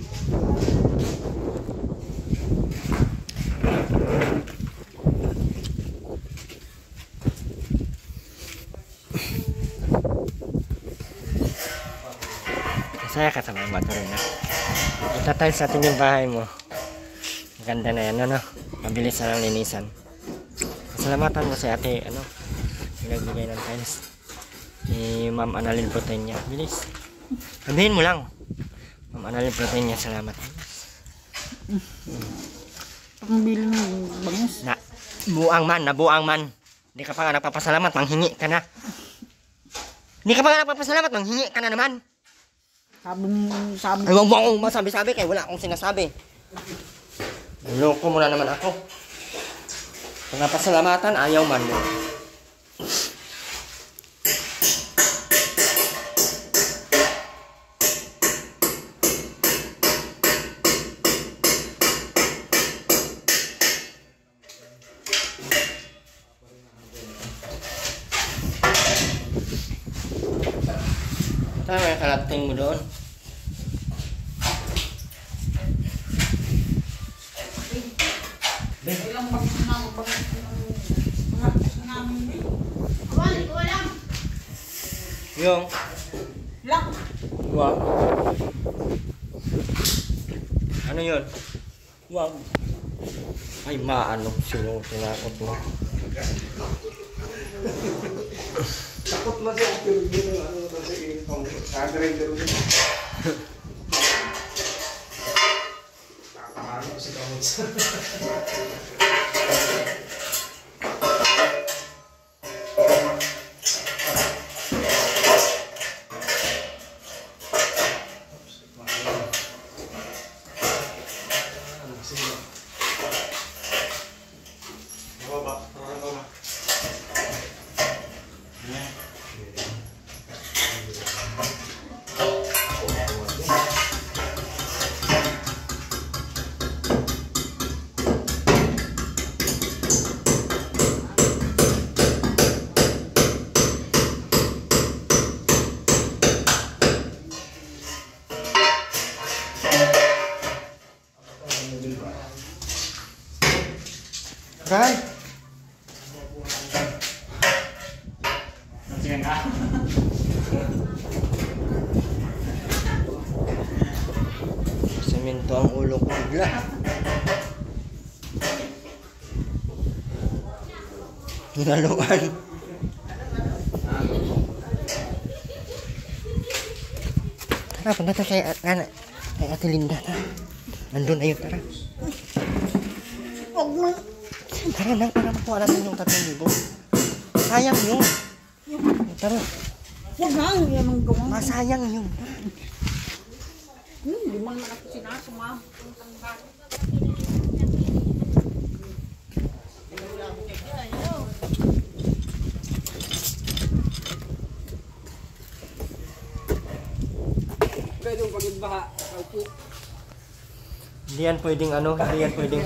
Masaya ka sa mga maturo na. Itatiles natin yung bahay mo. Ganda na yan, ano? Mabilis na lang linisan. Salamatan mo si ate, ano? Pinagbigay ng tiles. Ni Ma'am Annalyn Protenya. Bilis. Sabihin mo lang. Ma'am Annalyn Protenya, salamat. Pambili ng bangus. Na, nabuang man. Hindi ka pa nga nagpapasalamat, manghingi ka na. Hindi ka pa nga nagpapasalamat, manghingi ka na naman. Sabi. Ay, wag mo akong masabi-sabi kaya wala akong sinasabi. Loko mo na naman ako. Kung napasalamatan, ayaw man mo. Tama yung kalating mo doon. Ilang bangus na namin. Awan, ito lang. Yung. Lang. Wow. Ano yun? Wow. Ay, maano. Sino tinakot mo? Takot na siya. Pero yun ang ano na siya. Kagrinder mo. Tatamaan ko si Kamuts. Ray! Sige nga. Semento ang ulo ko bigla. Hinaluan. Tara, punta tayo kay Ate Linda. Tara. Nandun na yun, tara. Huwag mo. Tara na, para makuha natin yung 3,000. Sayang yun. Tara, Huwag na. Yan ang gawa. masayang yun. Hindi mo naman ako sinasumam. Pwede yung pag-ibaka. Opo. Hindi yan pwedeng ano, hindi yan pwedeng.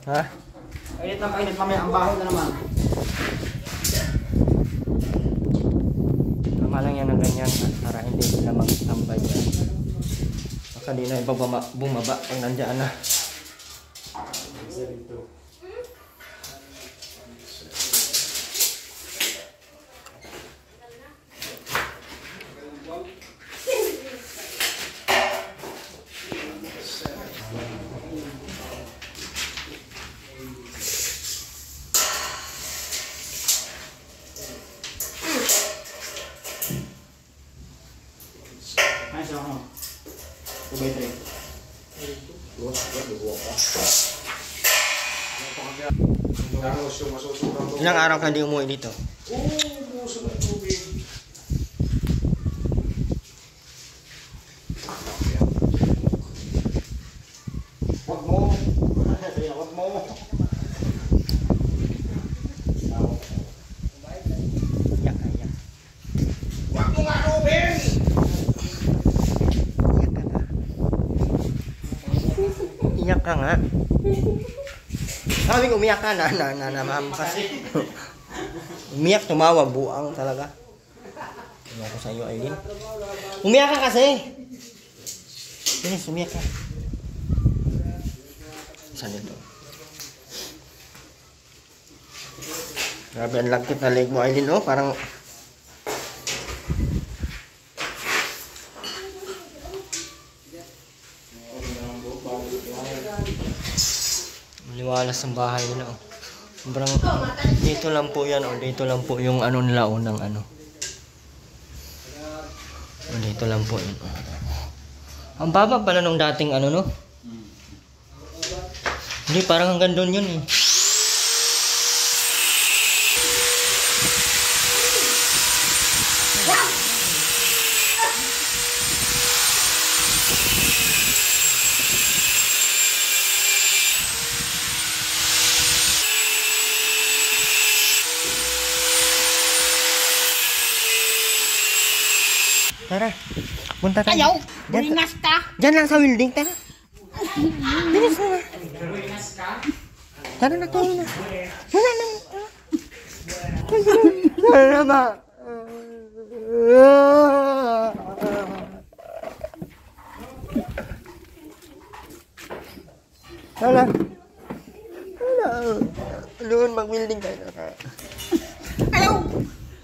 Ha? Kainit na kainit, mamaya ang baho na naman. Tama lang yan ng ganyan para hindi sila magtambay yan. Baka di na bumaba pag nandiyan na. Ay, sa ano? Tubay trip. Tapos yung masusukan ko. Ilang araw ka hindi umuwi dito? Buso ng tubig. Huwag mo. Huwag mo. Iyak ka, iyak. Wag mo nga, Ruben! Iyak ka nga. Sabi ko umiyak ka na ma'am kasi. Umiyak, tumawa, buang talaga. Ano ko sa iyo, Aileen? Umiyak ka kasi. Bilis, umiyak ka. Saan ito? Grabe, ang lagkit na leg mo, Aileen, oh. Parang maliwalas ang bahay nila, oh. Sobrang dito lang po yan, oh. Dito lang po yung ano nila, unang ano. Oh, dito lang po yun. Ang baba pala nung dating ano, no? Hindi, parang hanggang doon yun, eh. Tara, punta tayo. Ayaw! Diyan, Buringas ka! diyan lang sa building, tara. Bilis na. Tara na tayo na. Wala na. Tara na ba? Tara. Tara. Doon, mag-building tayo. Ayaw!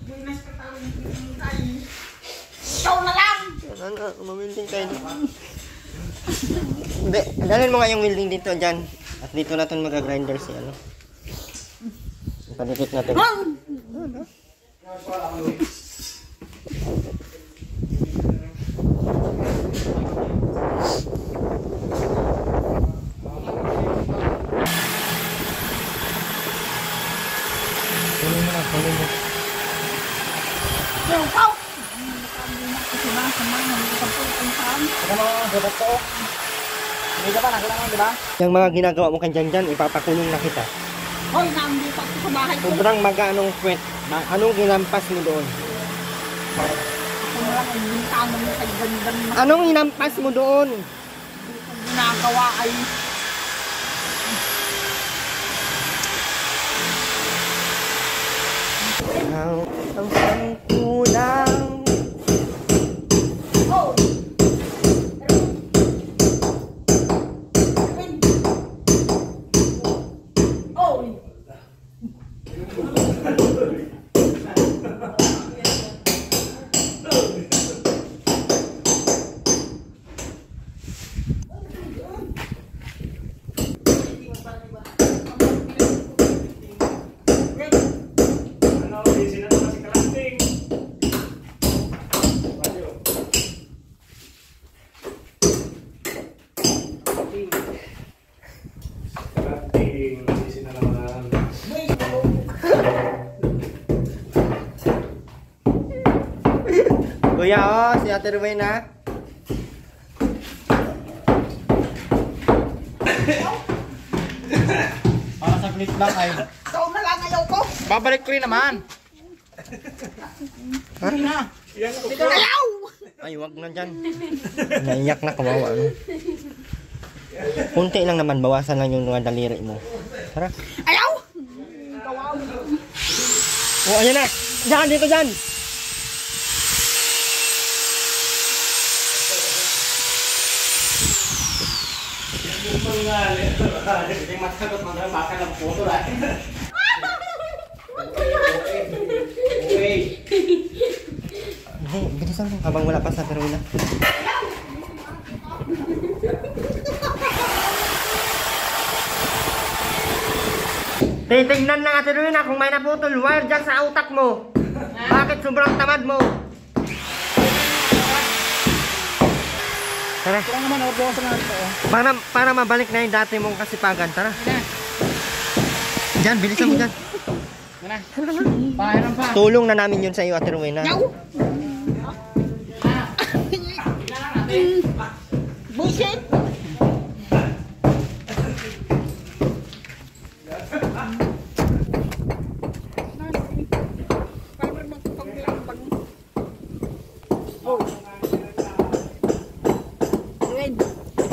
Buringas ka tayo. Ikaw na lang! Ano, mag-welding tayo. Hindi, dalhin mo nga yung welding dito, dyan. At dito natin mag-grinder si ano. Palikit natin. Kunin mo na, kunin mo. Ayaw, pao! Yung mga ginagawa mo kanyan dyan, ipapakulong na kita. Hoy, nandito ako sa bahay ko. Sobrang mag-anong kwet. Anong ginampas mo doon? Ako na lang ang bintana mo kay ganda na Anong ginampas mo doon? ginagawa ay Ang sangkulang. oh! Oh! Kating. Kuya, oh, si Ate Rowena. Para sa clip lang ay. Ikaw na lang ayaw ko. Babalik ko rin naman. Ayaw! Ay, wag na dyan. Naiyak na, kawawa. Ano? Kunti lang naman, bawasan lang yung mga daliri mo. Tara. Ayaw! Oh, ayan na. Diyan, dito dyan. Bilisan mo habang wala pa sa Rowena. Titignan ng Ate Rowena kung may naputol wire dyan sa utak mo. Bakit sobrang tamad mo? Tara. Kaya naman, bawasan na ito. Para mabalik na yung dati mong kasipagan. Tara. Diyan, bilisan mo dyan. Tulong na namin yun sa iyo, Ate Rowena. Ayaw! Bullshit!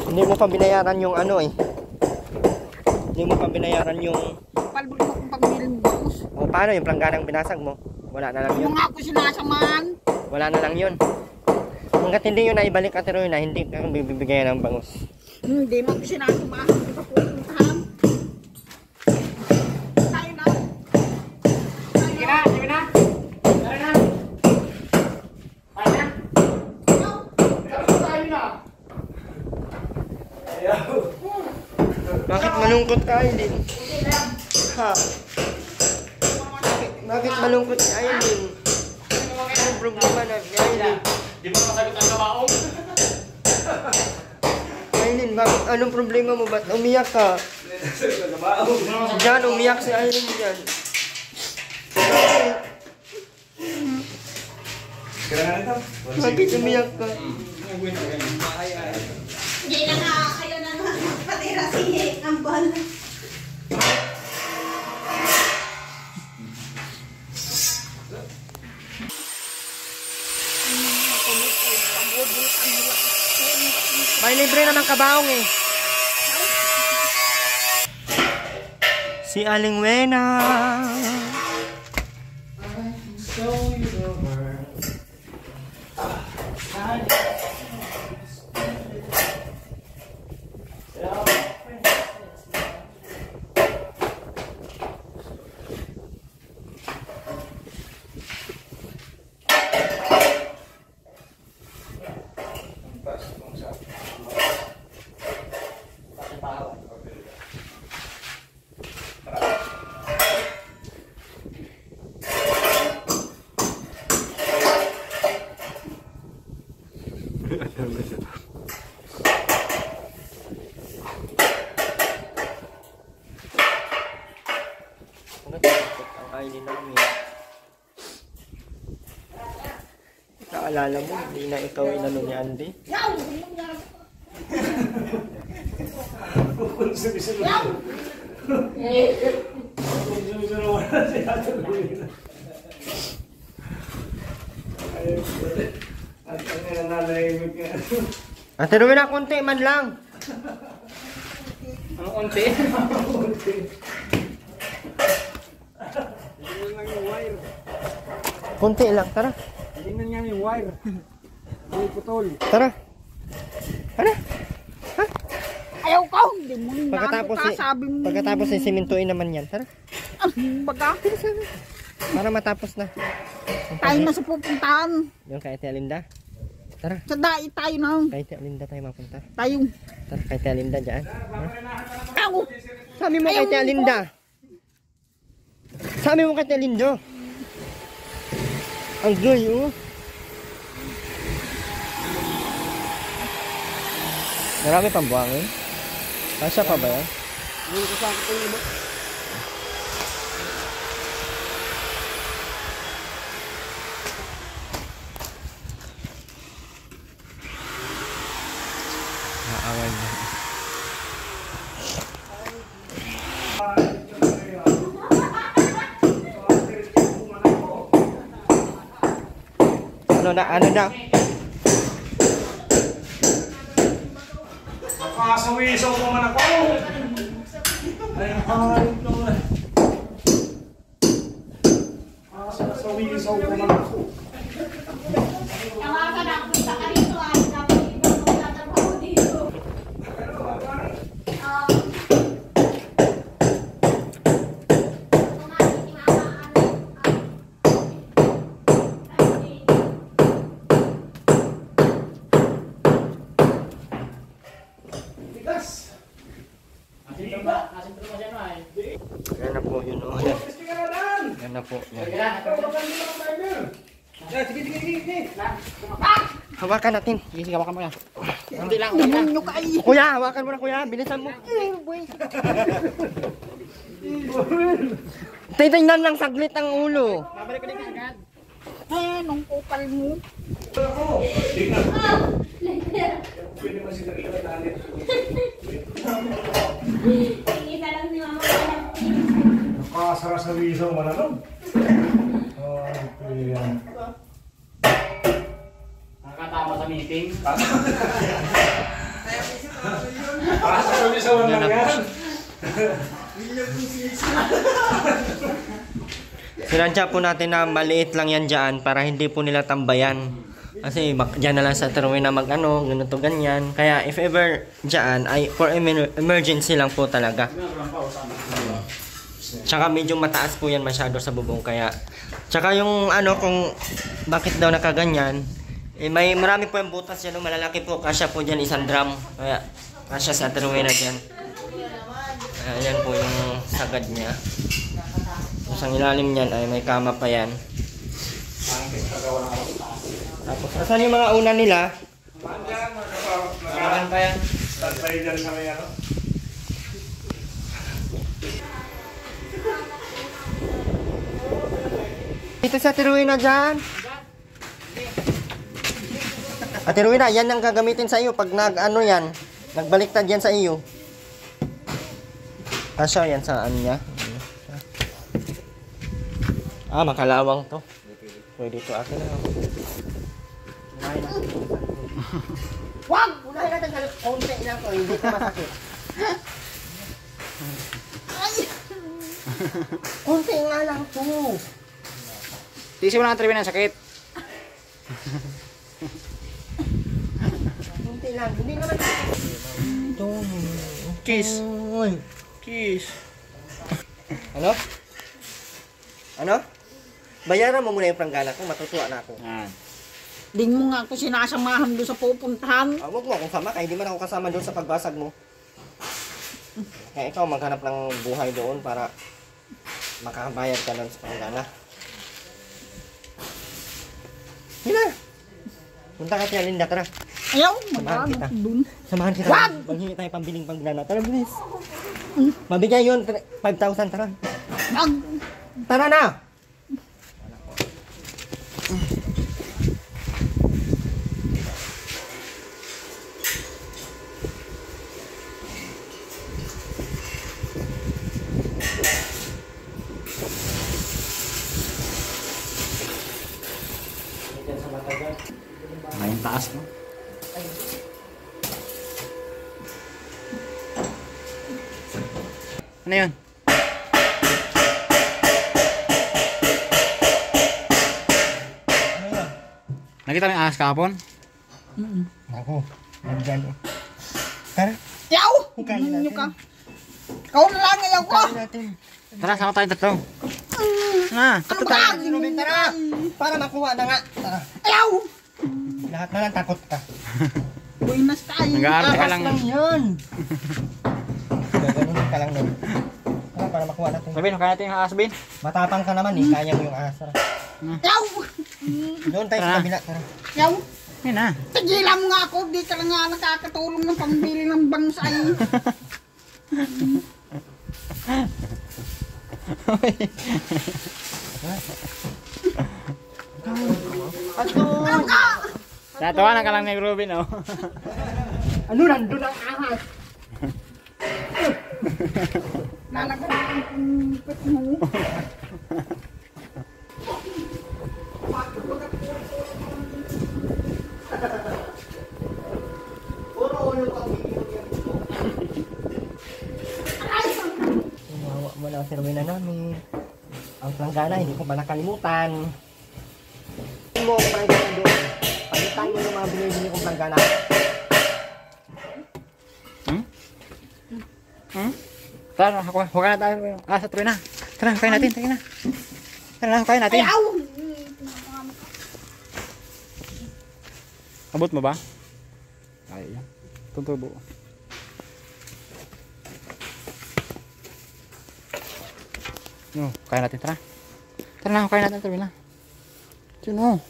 Hindi mo pa binayaran yung ano eh. Hindi mo pa binayaran yung... Palbog mo kung pagbilang bangus. O paano yung plangganang binasag mo? Wala na lang yun. Yung nga ako sinasaman. Wala na lang yun. Hanggat hindi yun naibalik, Ate Rowena, hindi ka bibigyan ng bangus. Hindi mo ako sinasaman. Hindi ka pupuntahan. Tayo na. Sige na, sige na. Tara na. Tayo na. Tayo na. Bakit malungkot ka, Aileen? Ha? Bakit malungkot ka, Aileen? Anong problema na, Aileen? Di ba masagot ang kabaong? Aileen, bakit anong problema mo? Ba't umiyak ka? Diyan, umiyak si Aileen dyan. Bakit umiyak ka? Hindi na nga, kayo na nga. Patira si Ambal. May libre naman kabaong eh. Si Aling Wena. Ang Aileen na umiyak. Naalala mo, hindi na ikaw inano ni Andy? Ate Rowena, konti man lang. Ano konti? Konti lang, tara. Tingnan nga yung wire. May putol. Tara. Tara. Ayaw ko. Hindi mo Pagkatapos ay simintuin naman yan. Tara. Baga. Para matapos na. Tayo na sa pupuntahan. Yung kay Ate Alinda. Tara. Sa dai tayo na. Kay Ate Alinda tayo mapunta. Tayo. Tara, kay Ate Alinda dyan. Ayaw. Sabi mo kay Ate Alinda. Sabi mo kay Ate Alinda. Ang goy, oh. Marami pang buhangin. Kasya pa ba yan? Hindi ko sakit yung iba. Ayan. Ano na? Ano na? Nakasawisaw pa man ako. Ay, halit naman. Nakasawisaw pa man ako. Tawagan ako sa kanito ay dapat ibang magtatrabaho dito. Tigas. Yan na po yun. Oh. Yan na po. Yan. Hawakan natin. Sige, hawakan mo yan. Hindi lang. Kuya, hawakan mo na kuya. Bilisan mo. Titingnan lang saglit ang ulo. Babalik ka din agad. Eh, nung kupal mo. Pwede ba sila ilatalit? Isa lang si Mama. Nakasarasawisaw man ano? Okay, yan. Nakakatama sa meeting. Nakasarawisaw lang yan. Sinadya po natin na maliit lang yan dyan para hindi po nila tambayan. Kasi dyan na lang sa Teruel na mag-ano, ganito ganyan. Kaya if ever dyan, ay for emergency lang po talaga. Tsaka medyo mataas po yan masyado sa bubong kaya. Tsaka yung ano kung bakit daw nakaganyan, eh, may marami po yung butas dyan, malalaki po, kasya po dyan isang drum. Kaya kasya sa Teruel na dyan. Ayan po yung sagad niya. Tapos ang ilalim niyan ay may kama pa yan. Tapos asan yung mga una nila? Naman pa yan. Tantay dyan sa may ano. Dito sa Teruel na dyan. At Teruel na, yan ang gagamitin sa iyo pag nag-ano yan. Nagbaliktad yan sa iyo. Kasya yan sa ano niya. Ah, makalawang to. Pwede to akin na. Unahin natin. Wag! Unahin natin sa konti lang to. Hindi ko masakit. Konti nga lang to. Tisi mo na ang triwin ng sakit. Konti lang. Hindi naman. Ito. Kiss. Uy. Kiss. Ano? Ano? Bayaran mo muna yung pranggana ko. Matutuwa na ako. Yan. Di mo nga ako sinasamahan doon sa pupuntahan. Huwag mo akong sama. Kaya hindi man ako kasama doon sa pagbasag mo. Kaya ikaw maghanap ng buhay doon para makabayad ka doon sa pranggana. Hina! Punta ka kaya Linda, tara. Ayaw, Samahan magkano kita. doon. Samahan kita. Maghingi tayo pambiling panggrana. Tara, bilis. Mabigay yun. 5,000, tara. Tara na! Ay, yung taas mo. Ano yun? Nakita mo yung ahas kahapon? Ako, nandyan eh. Tara, Ayaw! hukayin Ninyo natin. ka. Ikaw na lang, ayaw ko. Hukayin natin. Tara, sama tayo tatlo. Na, tatlo tayo. Si Ruben, tara! Para makuha na nga. Tara, Ayaw! lahat na lang takot ka. Buinas tayo. Nag-aarte ka Ahas lang. lang yun. Gaganunin ka lang nun. Tara, para makuha natin. Sabihin, kaya natin yung ahas, Bin. Matapang ka naman eh, kaya mo yung ahas. Tara. Ayaw! Doon tayo Tara. sa kabila. Tara. Ayaw! Yan na. Tigilan mo nga ako. Di ka lang nga nakakatulong ng pambili ng bansay. Ato! Tatawanan ka lang ni Ruben, oh. Ano, nandun ang ahas? Lalagay ang pet mo. Puro ulo kang Wawa mo lang sirwina namin. Ang planggana, hindi ko pa nakalimutan. Mo ang planggana doon. Palitan mo yung mga binibili kong planggana. Tara, huwag na tayo. Sa tuloy na. Tara, hukayin natin. Tingin na. Tara, hukayin natin. Ayaw! Abot mo ba? Ay, yan. Tuntubo. No, hukayin natin. Tara. Tara na, hukayin natin. Tuloy na. Sino?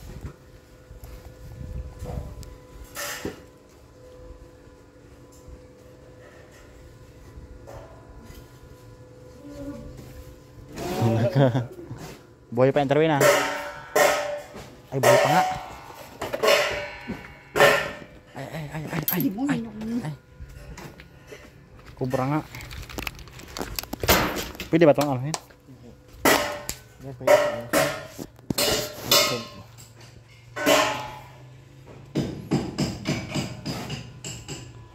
Buhay pa yung Darwin ah. Ay, buhay pa nga. Ay. Kubra nga. Pwede ba itong ano yun?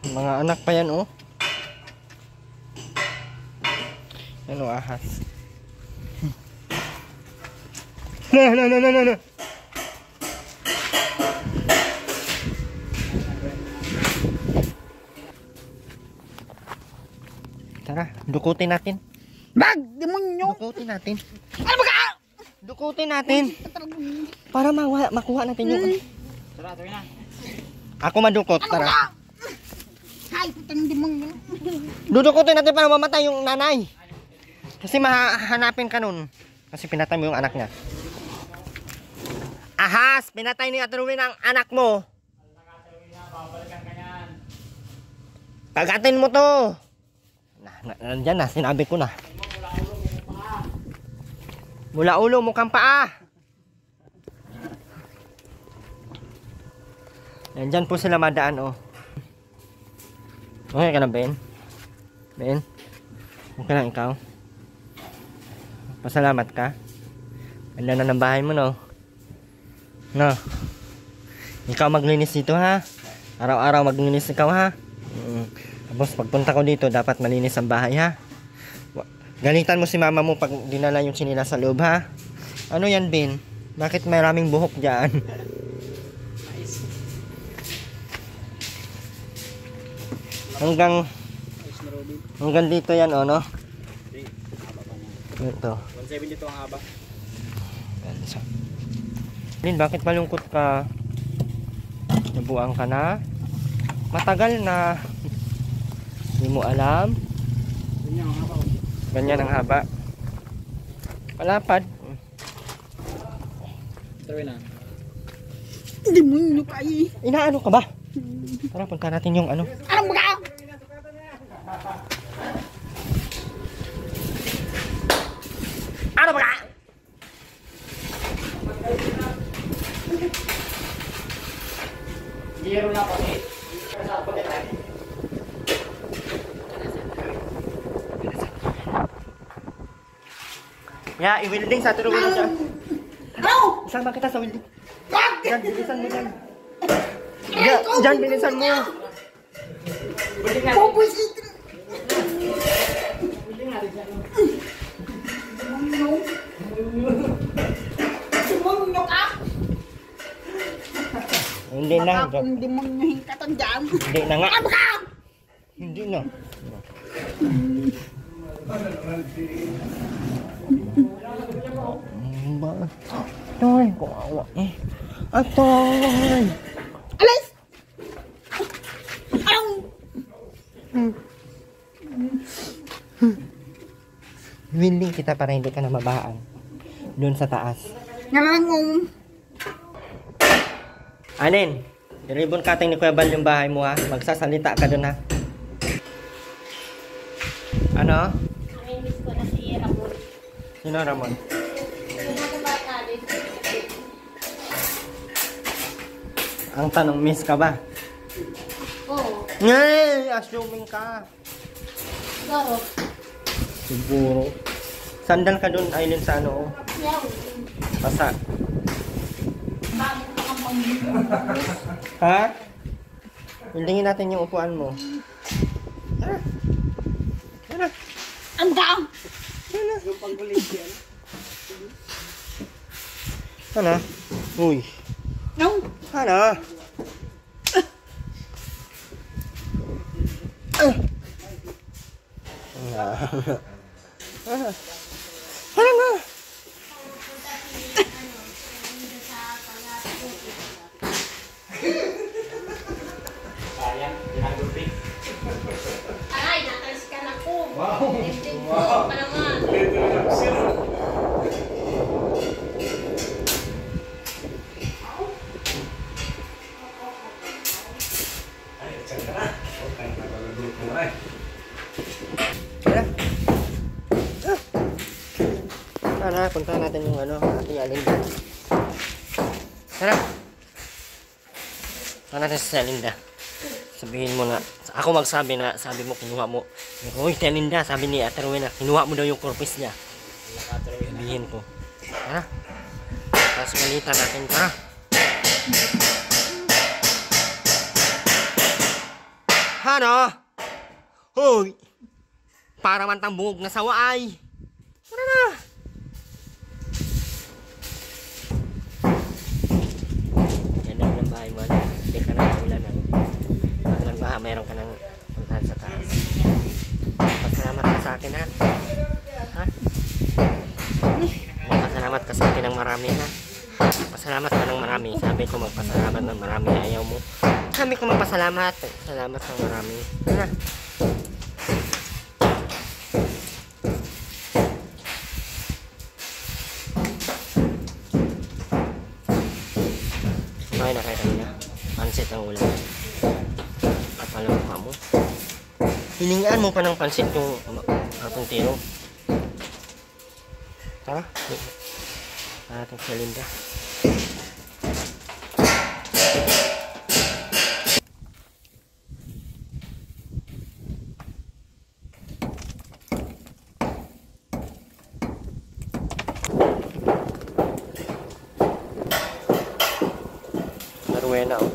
Mga anak pa yan, oh. Ano, ahas. No. Tara, dukutin natin. Bag! Demonyo! Dukutin natin. Ano ba ka? Dukutin natin. Para makuha natin yung... Tara, tuloy na. Ako madukot, Ano tara. ba? Hay, putang demonyo. Dudukutin natin para mamatay yung nanay. Kasi mahanapin ka nun. Kasi pinatay mo yung anak niya. Ahas! Pinatay ni Atruwin ang anak mo. Kagatin mo to. Nandyan na, sinabi ko na. Mula ulo, mukhang paa. Nandyan po sila madaan, oh. Okay ka na, Ben? Ben? Okay lang ikaw? Pasalamat ka? Ganda na ng bahay mo, no? No? Ikaw maglinis dito, ha? Araw-araw maglinis ikaw, ha? Tapos pagpunta ko dito, dapat malinis ang bahay, ha? Galitan mo si mama mo pag dinala yung sinila sa loob, ha? Ano yan, Ben? Bakit maraming buhok dyan? Hanggang dito yan, oh, no? Ito. 170 dito ang haba. Lin, bakit malungkot ka? Nabuang ka na? Matagal na. Hindi mo alam? Ganyan ang haba. Palapad. Tuloy na. Demonyo ka eh. Inaano ka ba? Tara, punta natin yung ano. Ano ba ka? Ano ba ka? Zero na po eh. Ya, i-welding sa turuan mo dyan. Ano? Isama kita sa welding. Bag! Diyan, bilisan mo dyan. Diyan, bilisan mo. Pupusitin! Demonyo ka? Hindi na. Kung demonyohin ka to dyan. Hindi na nga. Ano ba ka? Hindi na. Atoy, kawawa eh. Atoy! Alis! Ang! Willing kita para hindi ka na mabaan. Doon sa taas. Nalangong. Anin, i-ribbon cutting ni Kuya Bal yung bahay mo, ha. Magsasalita ka doon, ha. Ano? Naminis ko na si Ramon. Sino, Ramon? Sino ko ba natin? Ang tanong, miss ka ba? Oo. Ngay! Assuming ka. Garo. Siguro. Sandal ka doon, Aileen, sa ano? Yaw. Basa. Bakit ka kang pambili? Ha? Hildingin natin yung upuan mo. Tara. Tara. Ang gaang. Yung panggulit yan. Ano? Uy. No. Ano? Ano na? Aray, nakalis ka na ko. Wow. Pa naman. Tara. Tara, punta natin yung ano, ating Alinda. Tara. Punta natin sa Alinda. Sabihin mo na, ako magsabi na, sabi mo, kinuha mo. Uy, Alinda, sabi ni Ate Rowena, kinuha mo daw yung corpus niya. Sabihin ko. Tara. Tapos malitan natin, tara. Ano? Hoy! Para man tang bungog na sawa ay. Tara na! Ganda ng bahay mo. Hindi ka na ulanan. Pag nagbaha, mayroon ka ng puntahan sa taas. Pasalamat ka sa akin, ha? Ha? Pasalamat ka sa akin ng marami, ha? Pasalamat ka ng marami. Sabi ko magpasalamat ng marami. Ayaw mo. Sabi ko magpasalamat. Salamat ng marami. Tara. Kumain na kayo kanina. Pansit ang ulam. Kapal ang mukha mo. Hiningaan mo pa ng pansit yung atong tiro. Tara. Para itong sa Linda. Rowena, oh.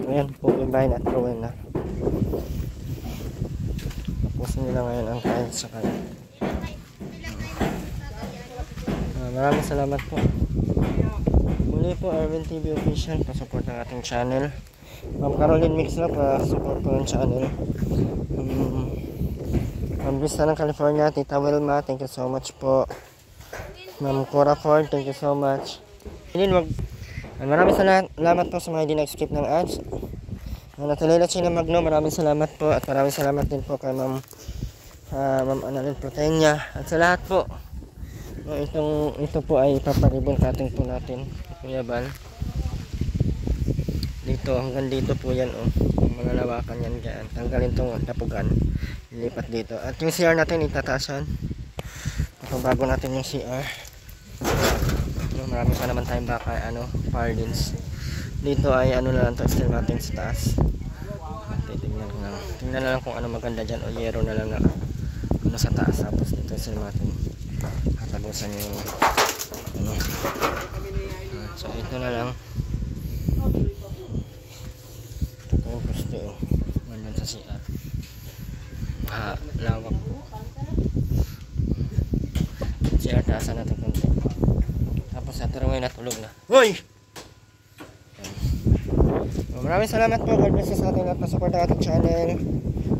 Ayan po yung bahay na Rowena. Tapos nila ngayon ang kain sa kanya. Maraming salamat po. Muli po Arvin TV Official, pa-support ng ating channel. Ma'am Caroline Mixla, pa-support po ng channel. Ma'am Vista ng California, Tita Wilma, thank you so much po. Ma'am Cora Ford, thank you so much. Maraming salamat po sa mga hindi nag-skip ng ads. Natalila China Magno, maraming salamat po. At maraming salamat din po kay Ma'am Annalyn Proteña. At sa lahat po, ito po ay paparibon cutting po natin. Kuya Bal. Dito, hanggang dito po yan, oh. Malalawakan yan dyan. Tanggalin itong tapugan. Ilipat dito. At yung CR natin, itatasan. Bago natin yung CR. Marami pa naman tayong baka, pardons. Dito ay na lang to, steel matting sa taas. Tingnan ko lang. Tingnan na lang kung ano maganda dyan, o yero na lang na sa taas. Tapos dito steel matting. Hatagusan yung so ito na lang. Ito yung poste, oh. Nandun sa CR. Lawak. CR taasan natin konti. Tapos natin rin natulog na. Hoy! Maraming salamat po. God bless sa ating lahat na support ng ating channel.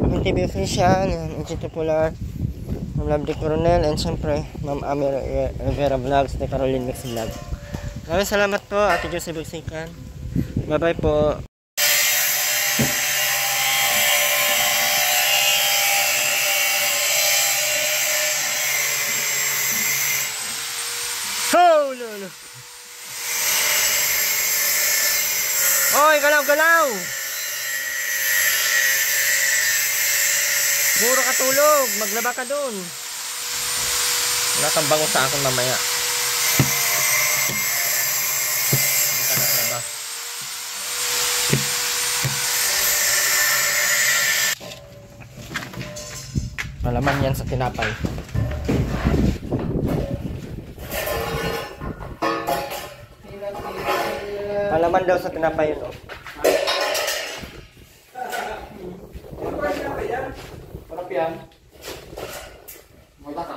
Arvin TV Official. Ang Tupular. Ma'am Lovely Coronel, and syempre, Ma'am Ami Rivera Vlogs, ni Caroline Mix Vlog. Maraming salamat po, Ate Josie Bugsikan. Bye-bye po. Oh, no. Oy, galaw-galaw! Puro katulog, maglaba ka dun. Wala kang bango sa akin mamaya. Hindi ka naglaba. Malaman yan sa tinapay. Malaman daw sa tinapay yun, oh. Parang yan. Mata ka.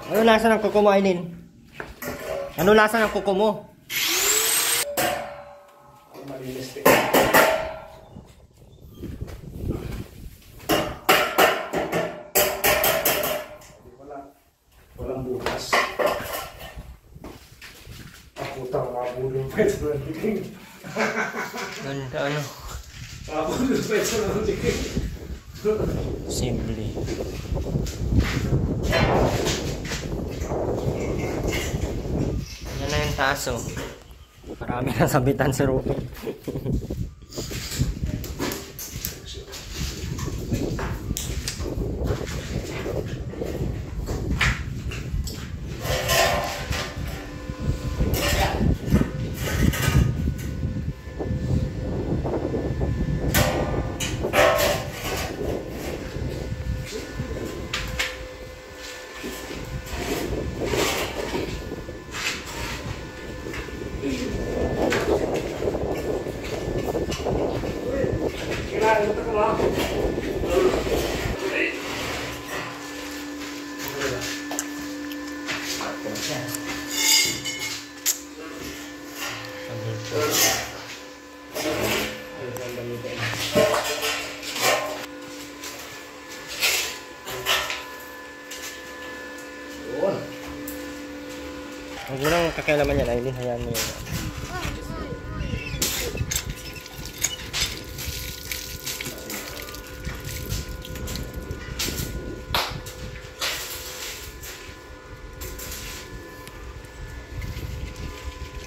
Ano lasa ng kuko mo, Aileen? Ano lasa ng kuko mo? Malinis din. Walang bukas. Putang mabulong pa ito ng tingin. Ganda, ano? Mabulong pa ito ng tingin. Simple. Yan na yung taas, oh. Marami nang sabitan si Ruby. Kailangan ito ka mo. Huwag mo nang kakialaman yan, Aileen. Hayaan mo yun.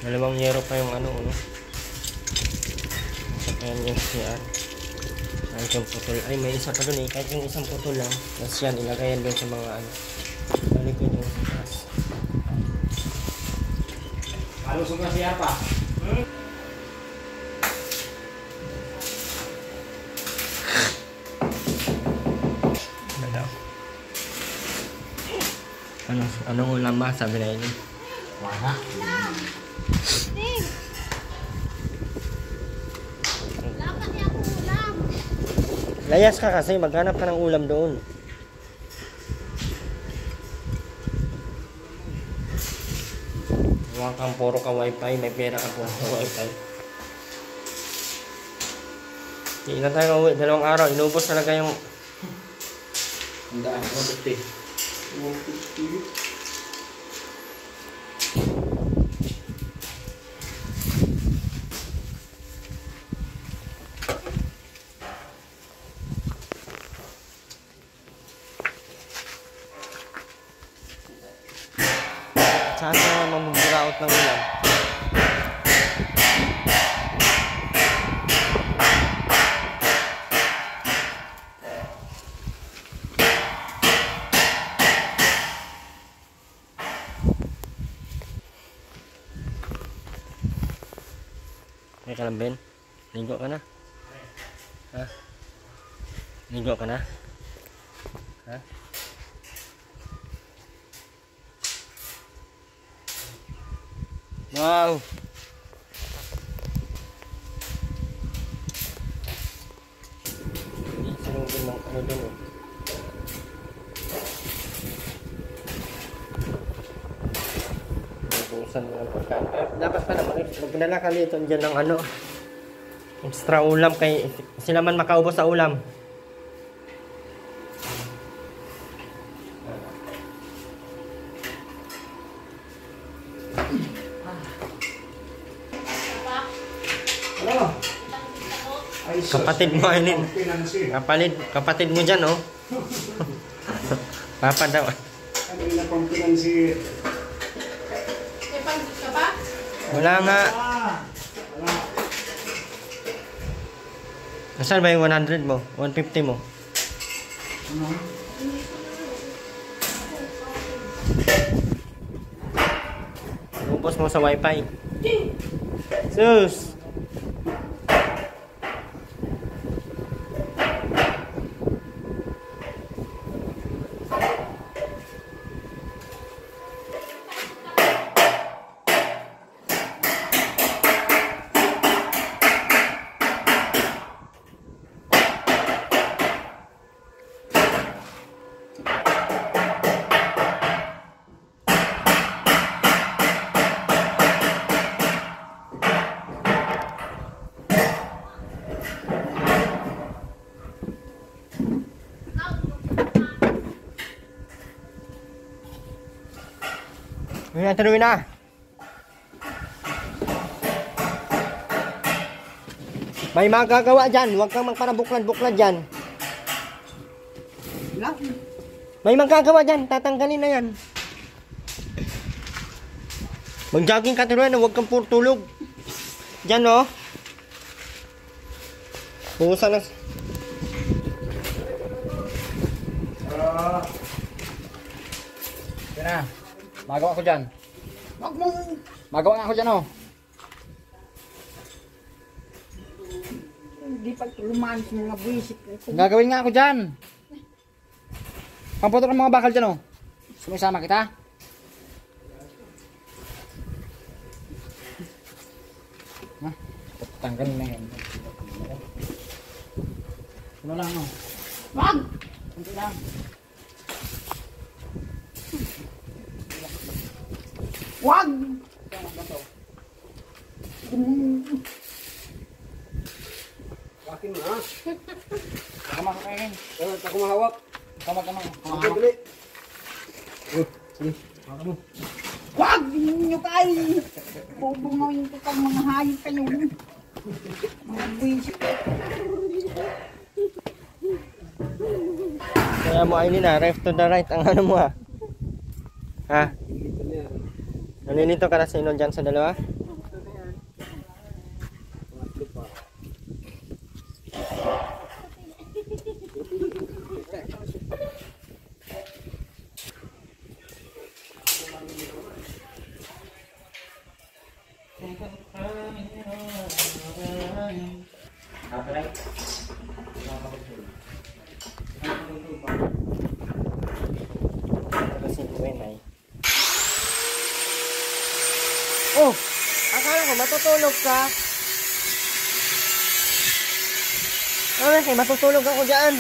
Dalawang yero pa yung ano, Ayan yung CR. Ay, yung putol. Ay, may isa pa dun eh. Kahit yung isang putol lang. Tapos yan, ilagay yan dun sa mga ano. Balik yun yung taas. Malusog na siya pa. Ano daw? Anong ulam ba? Sabi na yun. Wala. Layas ka kasi, maghanap ka ng ulam doon. Huwag kang puro ka wifi, may pera ka puro ka wifi. Hindi na tayo uwi, 2 araw, inubos talaga yung... Handaan ko, 50. 150. Saan ka mamuburaot ng ulam? Okay ka lang, Ben? Ligo ka na? Ha? Ligo ka na? Ha? Wow! Sinugin ng ano dun, oh. naubusan mo ng pagkain. Dapat pala magdala ka dito dyan ng ano, extra ulam kay sila man makaubos sa ulam. Ano? Ay, sus. Kapatid mo, Aileen. Pinansi. Kapatid mo dyan, oh. Papa daw. Kanina pang pinansi. May pangit ka ba? Wala nga. Nasaan ba yung 100 mo? 150 mo? Ubos mo sa wifi. Sus! Ngayon, tuloy na. May magagawa dyan. Huwag kang magparabuklad-buklad dyan. May magagawa dyan. Tatanggalin na yan. Mag-jogging ka tuloy na. Huwag kang puro tulog. Dyan, oh. Puhusan na. Yan na. Magawa ko dyan. Wag mo. Magawa nga ako dyan, oh. Hindi pa lumahan sa mga buwisit. Gagawin nga ako dyan. Pamputok ng mga bakal dyan, oh. Sumisama kita. Ha? Tanggalin na yan. Ano lang, oh. Wag! Kunti lang. Wag! Akin na. Kamang kain. Ako mahawak. Kamang. Dali. Wag! Ninyo kayo! Bubungawin ko kang mga hayop kayo. Mga buwisit. Kaya mo, Aileen, ha? Left to the right ang ano mo, ha? Ha? Nalilito ka na sino dyan sa dalawa? Kasi buwenay. Oh! Akala ko matutulog ka. Okay, matutulog ako dyan.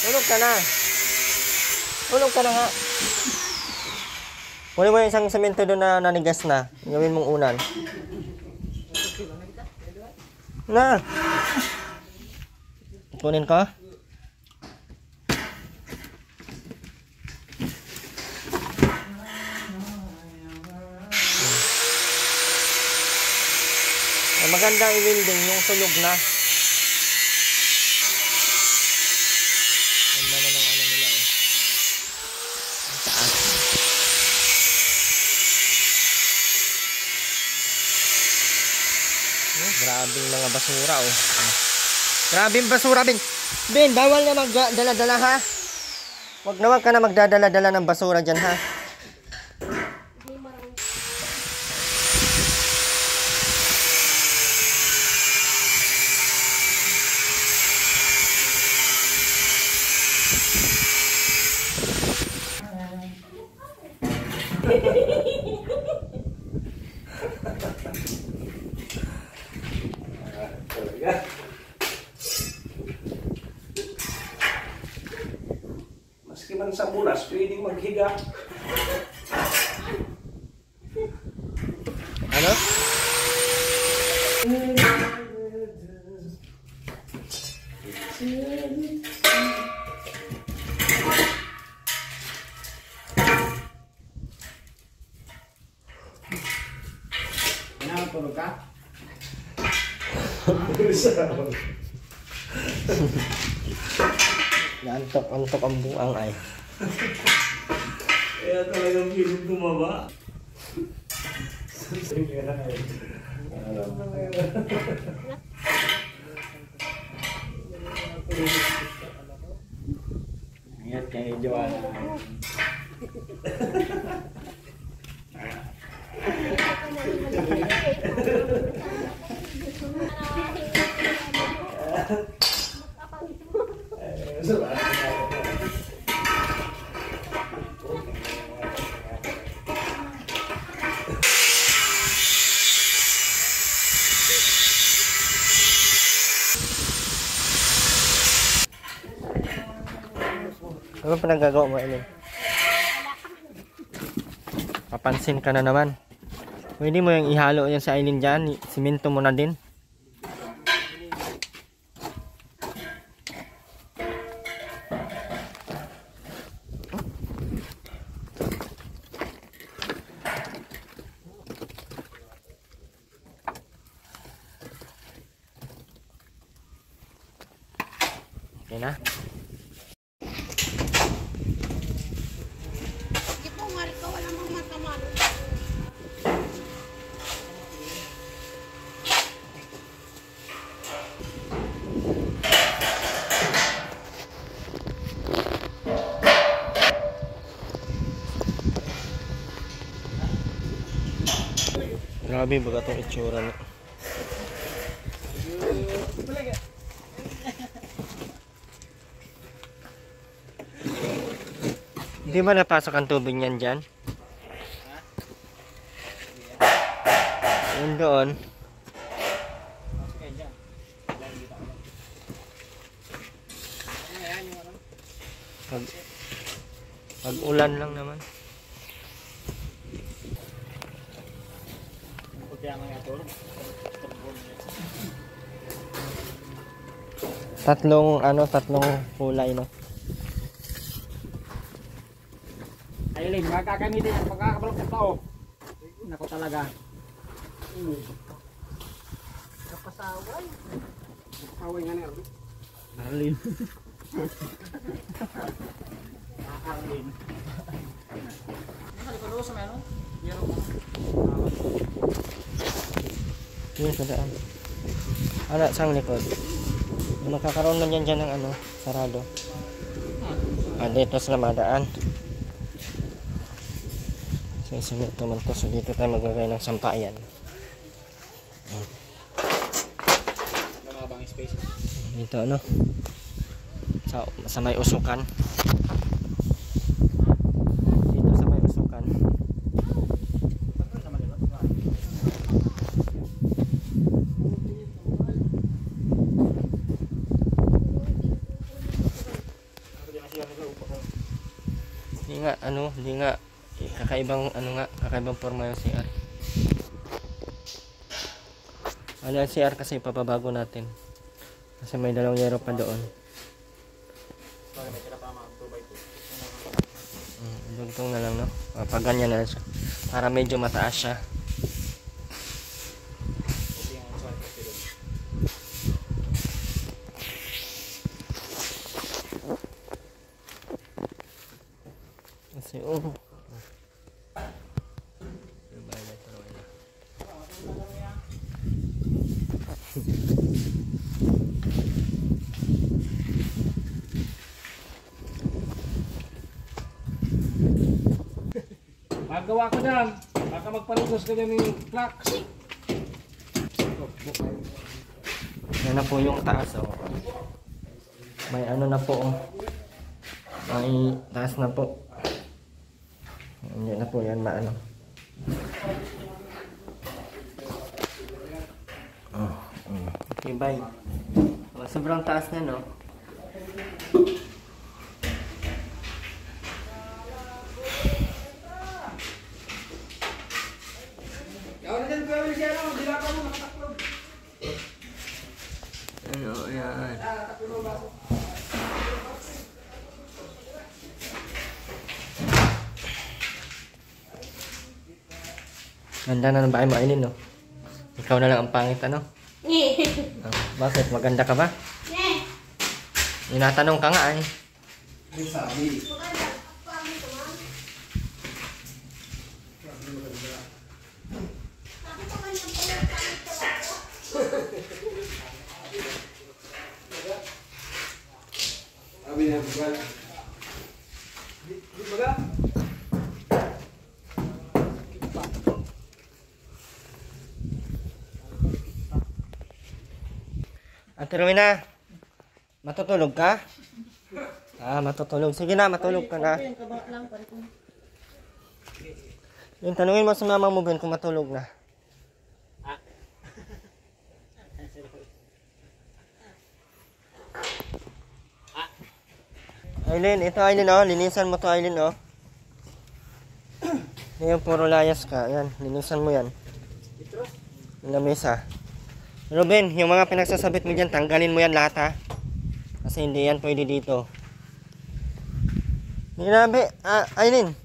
Tulog ka na. Tulog ka na nga. Kunin mo yung isang semento doon na nanigas na. Gawin mong unan. Na! Kunin ka? Maganda i-welding yung sulog na. Ganda na ng ano nila, oh. Ang taas. Grabing mga basura, oh. Grabing basura, Ben. Ben, bawal na magdala-dala, ha? Wag ka na magdadala-dala ng basura dyan, ha? maski man sa bulas, pwedeng maghiga. Ano? Tulog ka? Naantok-antok ang buang ay. Kaya talagang piling tumaba. Ingat kayo, Joanna. Ano pa nagagawa mo, Ellen? Papansin ka na naman. Pwede mo yung ihalo yan sa Aileen dyan. Simento mo na din. Okay na. Hindi po, Marco, wala mong matamalo. Grabe baga itong itsura na. Hindi ba napasok ang tubig niyan dyan? Yun doon. Pag ulan lang naman. Tatlong kulay, no? Aileen, makakagamitin yan. Pagkakabalok ng tao. Nako talaga. Kapasaway. Away nga na. Arlene. Arlene. Ano sa meron? Yun sa daan. Ano, sang likod? Magkakaroon na dyan ng ano, sarado. Dito sila madaan. So, isunod naman to. So, dito tayo magagay ng sampayan. Namabang space. Dito, ano? Sa may usukan. Dito sa may usukan. Hindi nga kakaibang forma yung CR. Ano yung CR kasi papabago natin. Kasi may dalawang yero pa doon. Dugtong na lang, no? Pag ganyan na lang siya. Para medyo mataas siya. Kasi Magawa ko dyan. Baka magparugos ka dyan yung clock. yan na po yung taas, oh. May ano na po, oh. May taas na po. Hindi na po yan maano. Okay, bye. Sobrang taas na, no? Ganda na ng bahay mo, Aileen, no? Ikaw na lang ang pangit, ano? Ah, bakit? Maganda ka ba? Tinatanong ka nga, eh. Ay, sabi. Sabi niya, bugal. Di baga? Ate Rowena, matutulog ka? Ah, matutulog. Sige na, matulog ka na. Yung tanungin mo sa mama mo, Ben, kung matulog na. Aileen, ito Aileen, oh. Linisan mo to, Aileen, oh. Yung puro layas ka. Ayan, linisan mo yan. Yung lamesa. Ruben, yung mga pinagsasabit mo dyan, tanggalin mo yan lahat, ha. Kasi hindi yan pwede dito. Ninabi, Aileen.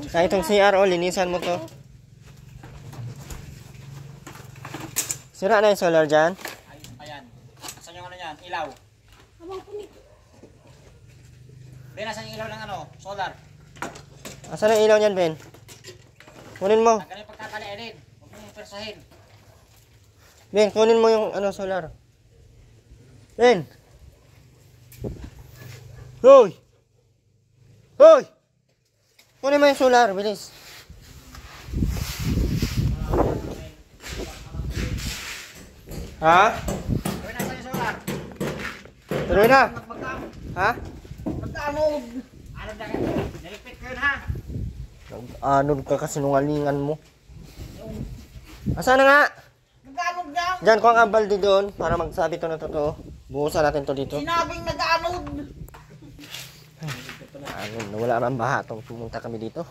Kaya itong CR, oh, linisan mo to. Sira na yung solar dyan. Ayan. Asan yung ano yan? Ilaw. Ben, asan yung ilaw ng ano? Solar. Asan ang ilaw niyan, Ben? Kunin mo. Tanggalin yung pagkakaliin. Huwag mong persahin. Ben, kunin mo yung ano, solar. Ben! Hoy! Hoy! Kunin mo yung solar, bilis. Ha? Ben, asan yung solar? Tuloy na. Ha? Magkaanod. Ano na kayo? Nilipit ko yun ha? Anod ka kasi nungalingan mo. Asa na nga? Nag-anod lang. Diyan ko ang balde doon para magsabi to na totoo. Buhusan natin to dito. Sinabing nag-anod. Wala naman baha itong pumunta kami dito.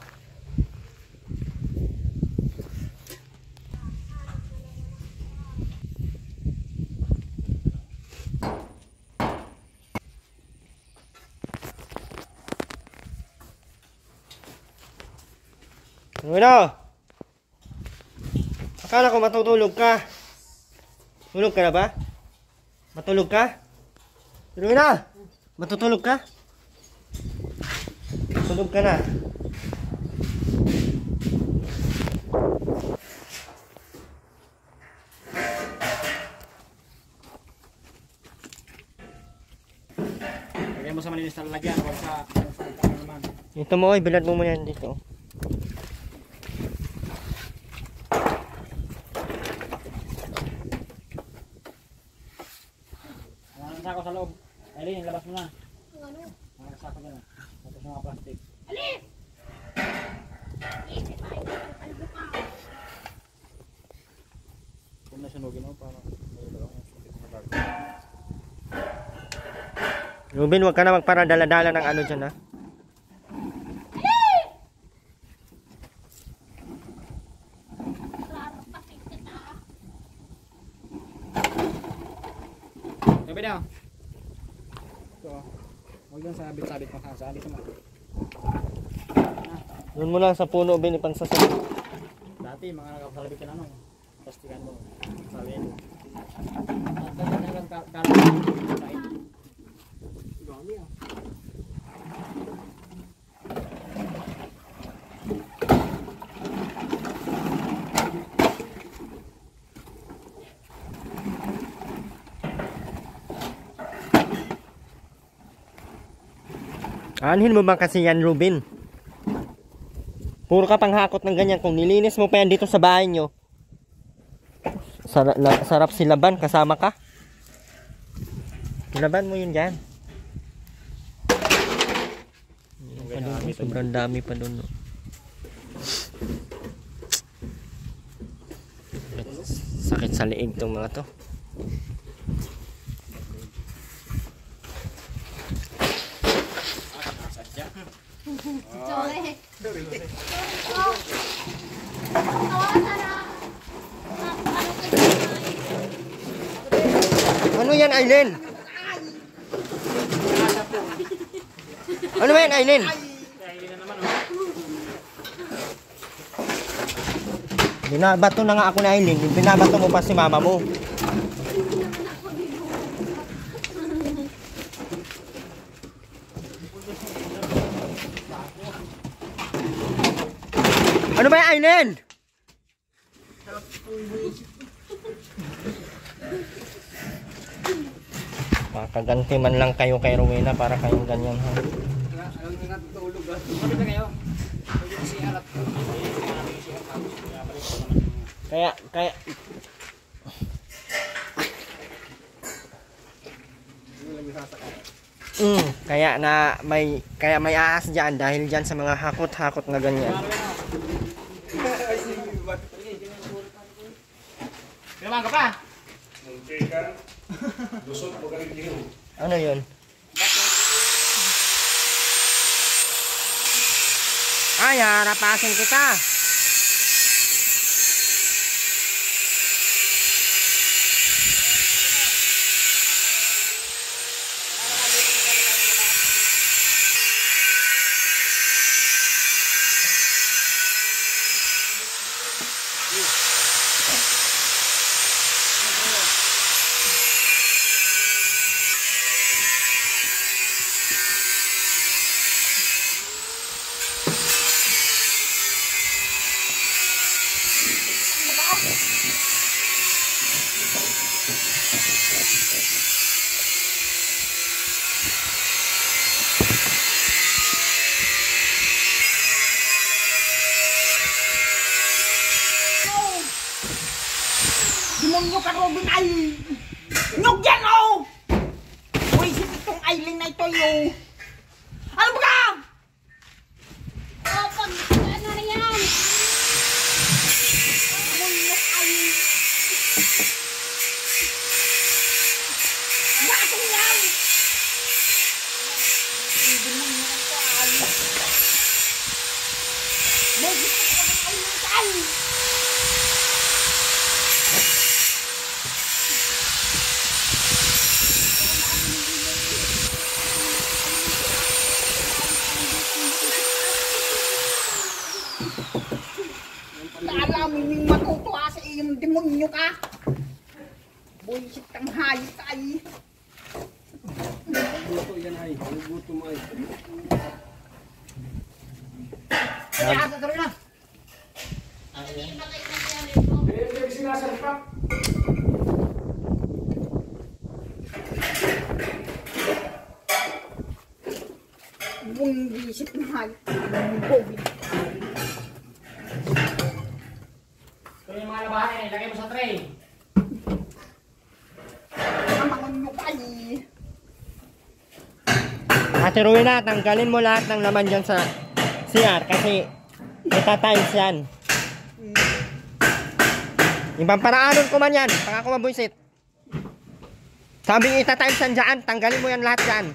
Ano? Akala ko matutulog ka. Tulog ka na ba? Matulog ka? Pero na! Matutulog ka? Tulog ka na. Lagyan mo sa malinis na lalagyan. Huwag sa naman. Ito mo, bilad mo yan dito. Ang sako sa loob. Aileen, labas mo na. Ang sako dyan. Tapos yung mga plastic. Kung nasunogin mo, para Ruben, huwag ka na magparadala-dala ng ano dyan, ha? Gabi na. Ito. Huwag lang sabit-sabit pa sa dito mo. Doon mo lang sa puno, Ben, ipangsasunod. Dati, mga nakasalabit ka na ano. Plastikan mo. Sabihin. Anhin mo ba kasi yan, Ruben? Puro ka panghakot ng ganyan. Kung nilinis mo pa yan dito sa bahay nyo, sarap silaban, kasama ka. Silaban mo yun dyan. Sobrang dami pa doon. No? Sakit sa liig tong mga to. Ano yan, Aileen? Ano ba yan, Aileen? Binabato na nga ako na Aileen. Binabato mo pa si mama mo. Ano ba yan, Aileen? Makaganti man lang kayo kay Rowena para kayong ganyan ha. Kaya kaya may ahas diyan dahil diyan sa mga hakot-hakot na ganyan. Kailangan ka pa? Ano 'yun? Ay, harapasin kita. Demonyo ka, Robin, ay! Nyog yan, oh! Uy, itong Aileen na ito, yo! Ano ba ka? Oh, pag ano na yan? Demonyo, ay! Bakit yan? Ay, demonyo ka ito, ay! Bakit ka ng Aileen, ay! Alamin yung matutuwa sa iyong demonyo ka. Buisit kang hayop ay. Luto yan ay. Luto mo ay. Kaya sa tuloy na. Hindi sinasalpak. Buisit ng hayop. Bobby. Ito yung mga labahan eh, ilagay mo sa tray. Amangon nyo ay. Ate Rowena, tanggalin mo lahat ng laman dyan sa CR kasi itatiles yan. Yung pamparaanon ko man yan, pag ako mabuisit. Sabi itatiles yan dyan, tanggalin mo yan lahat dyan.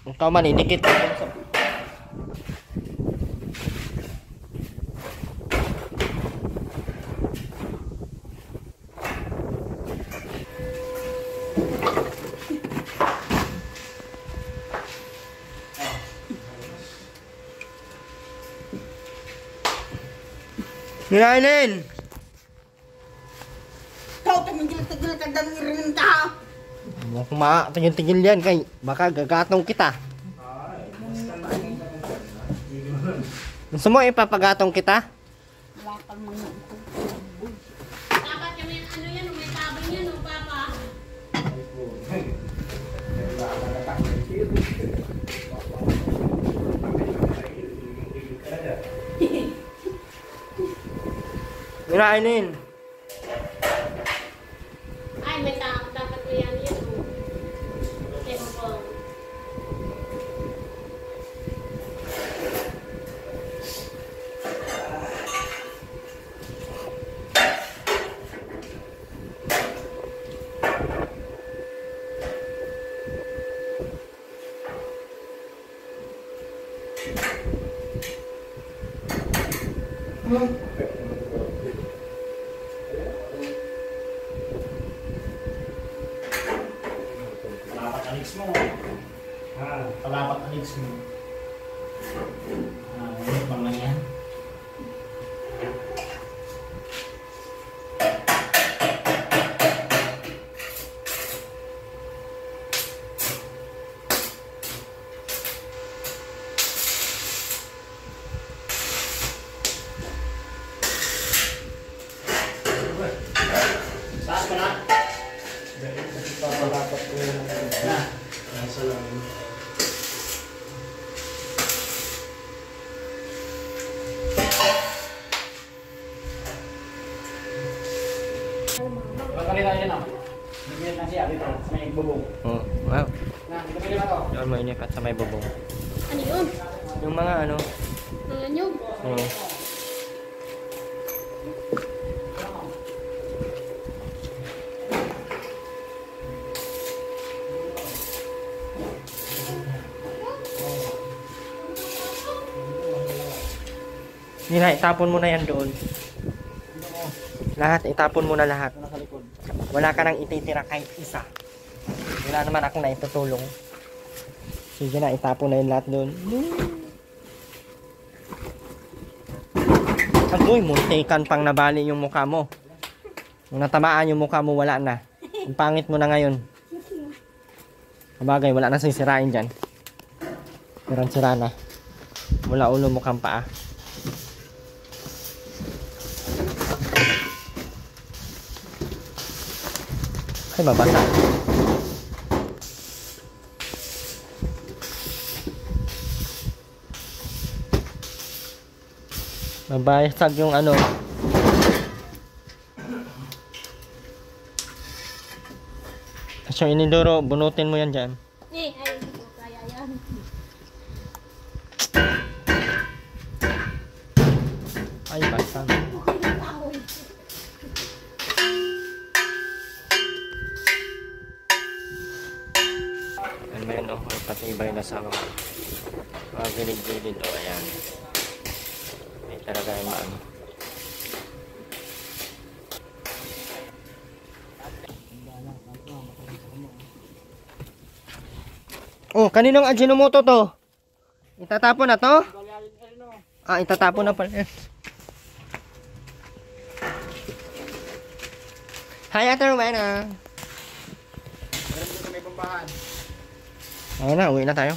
Ikaw man, idikit. Nirainin! Ikaw, tumigil-tigil ka dang iririn ka. Kung tigil-tigil yan kay baka gagatong kita. Gusto mo ipapagatong kita? Wala ka mga Dapat yung may ano yan, may tabang yan, oh, Papa. Nirainin! Ay, may tabang. Dapat may ano yan, oh. Tempong. Palapat ang lips mo. Palapat ang lips mo. Ano bang lang yan? Saan mo inipat sa may bubong? Ano yun? Yung mga ano. Mga nyug. Oo. Nila, itapon mo na yan doon. Lahat, itapon mo na lahat. Wala ka nang ititira kahit isa. Wala naman akong naitutulong. Sige na, itapon na yung lahat doon. Agoy, muntikan pang nabali yung mukha mo. Nung natamaan yung mukha mo, wala na. Ang pangit mo na ngayon. Kabagay, wala na sisirain dyan. Sira na. Mula ulo mo kang paa. Ay, mabasa. Mabayasag yung ano. Tapos yung inidoro, bunutin mo yan dyan. Eh, ay, hindi ko kaya yan. Ay, basag. Ayan o, patibay na sa mga gilid-gilid o, ayan. Ay talaga yung maano. Oh, kaninong Ajinomoto to? Itatapon na to? Ah, itatapon na pala. Hi, Ate Rowena. Meron dito may pambahan. Ayun na, uwi na tayo.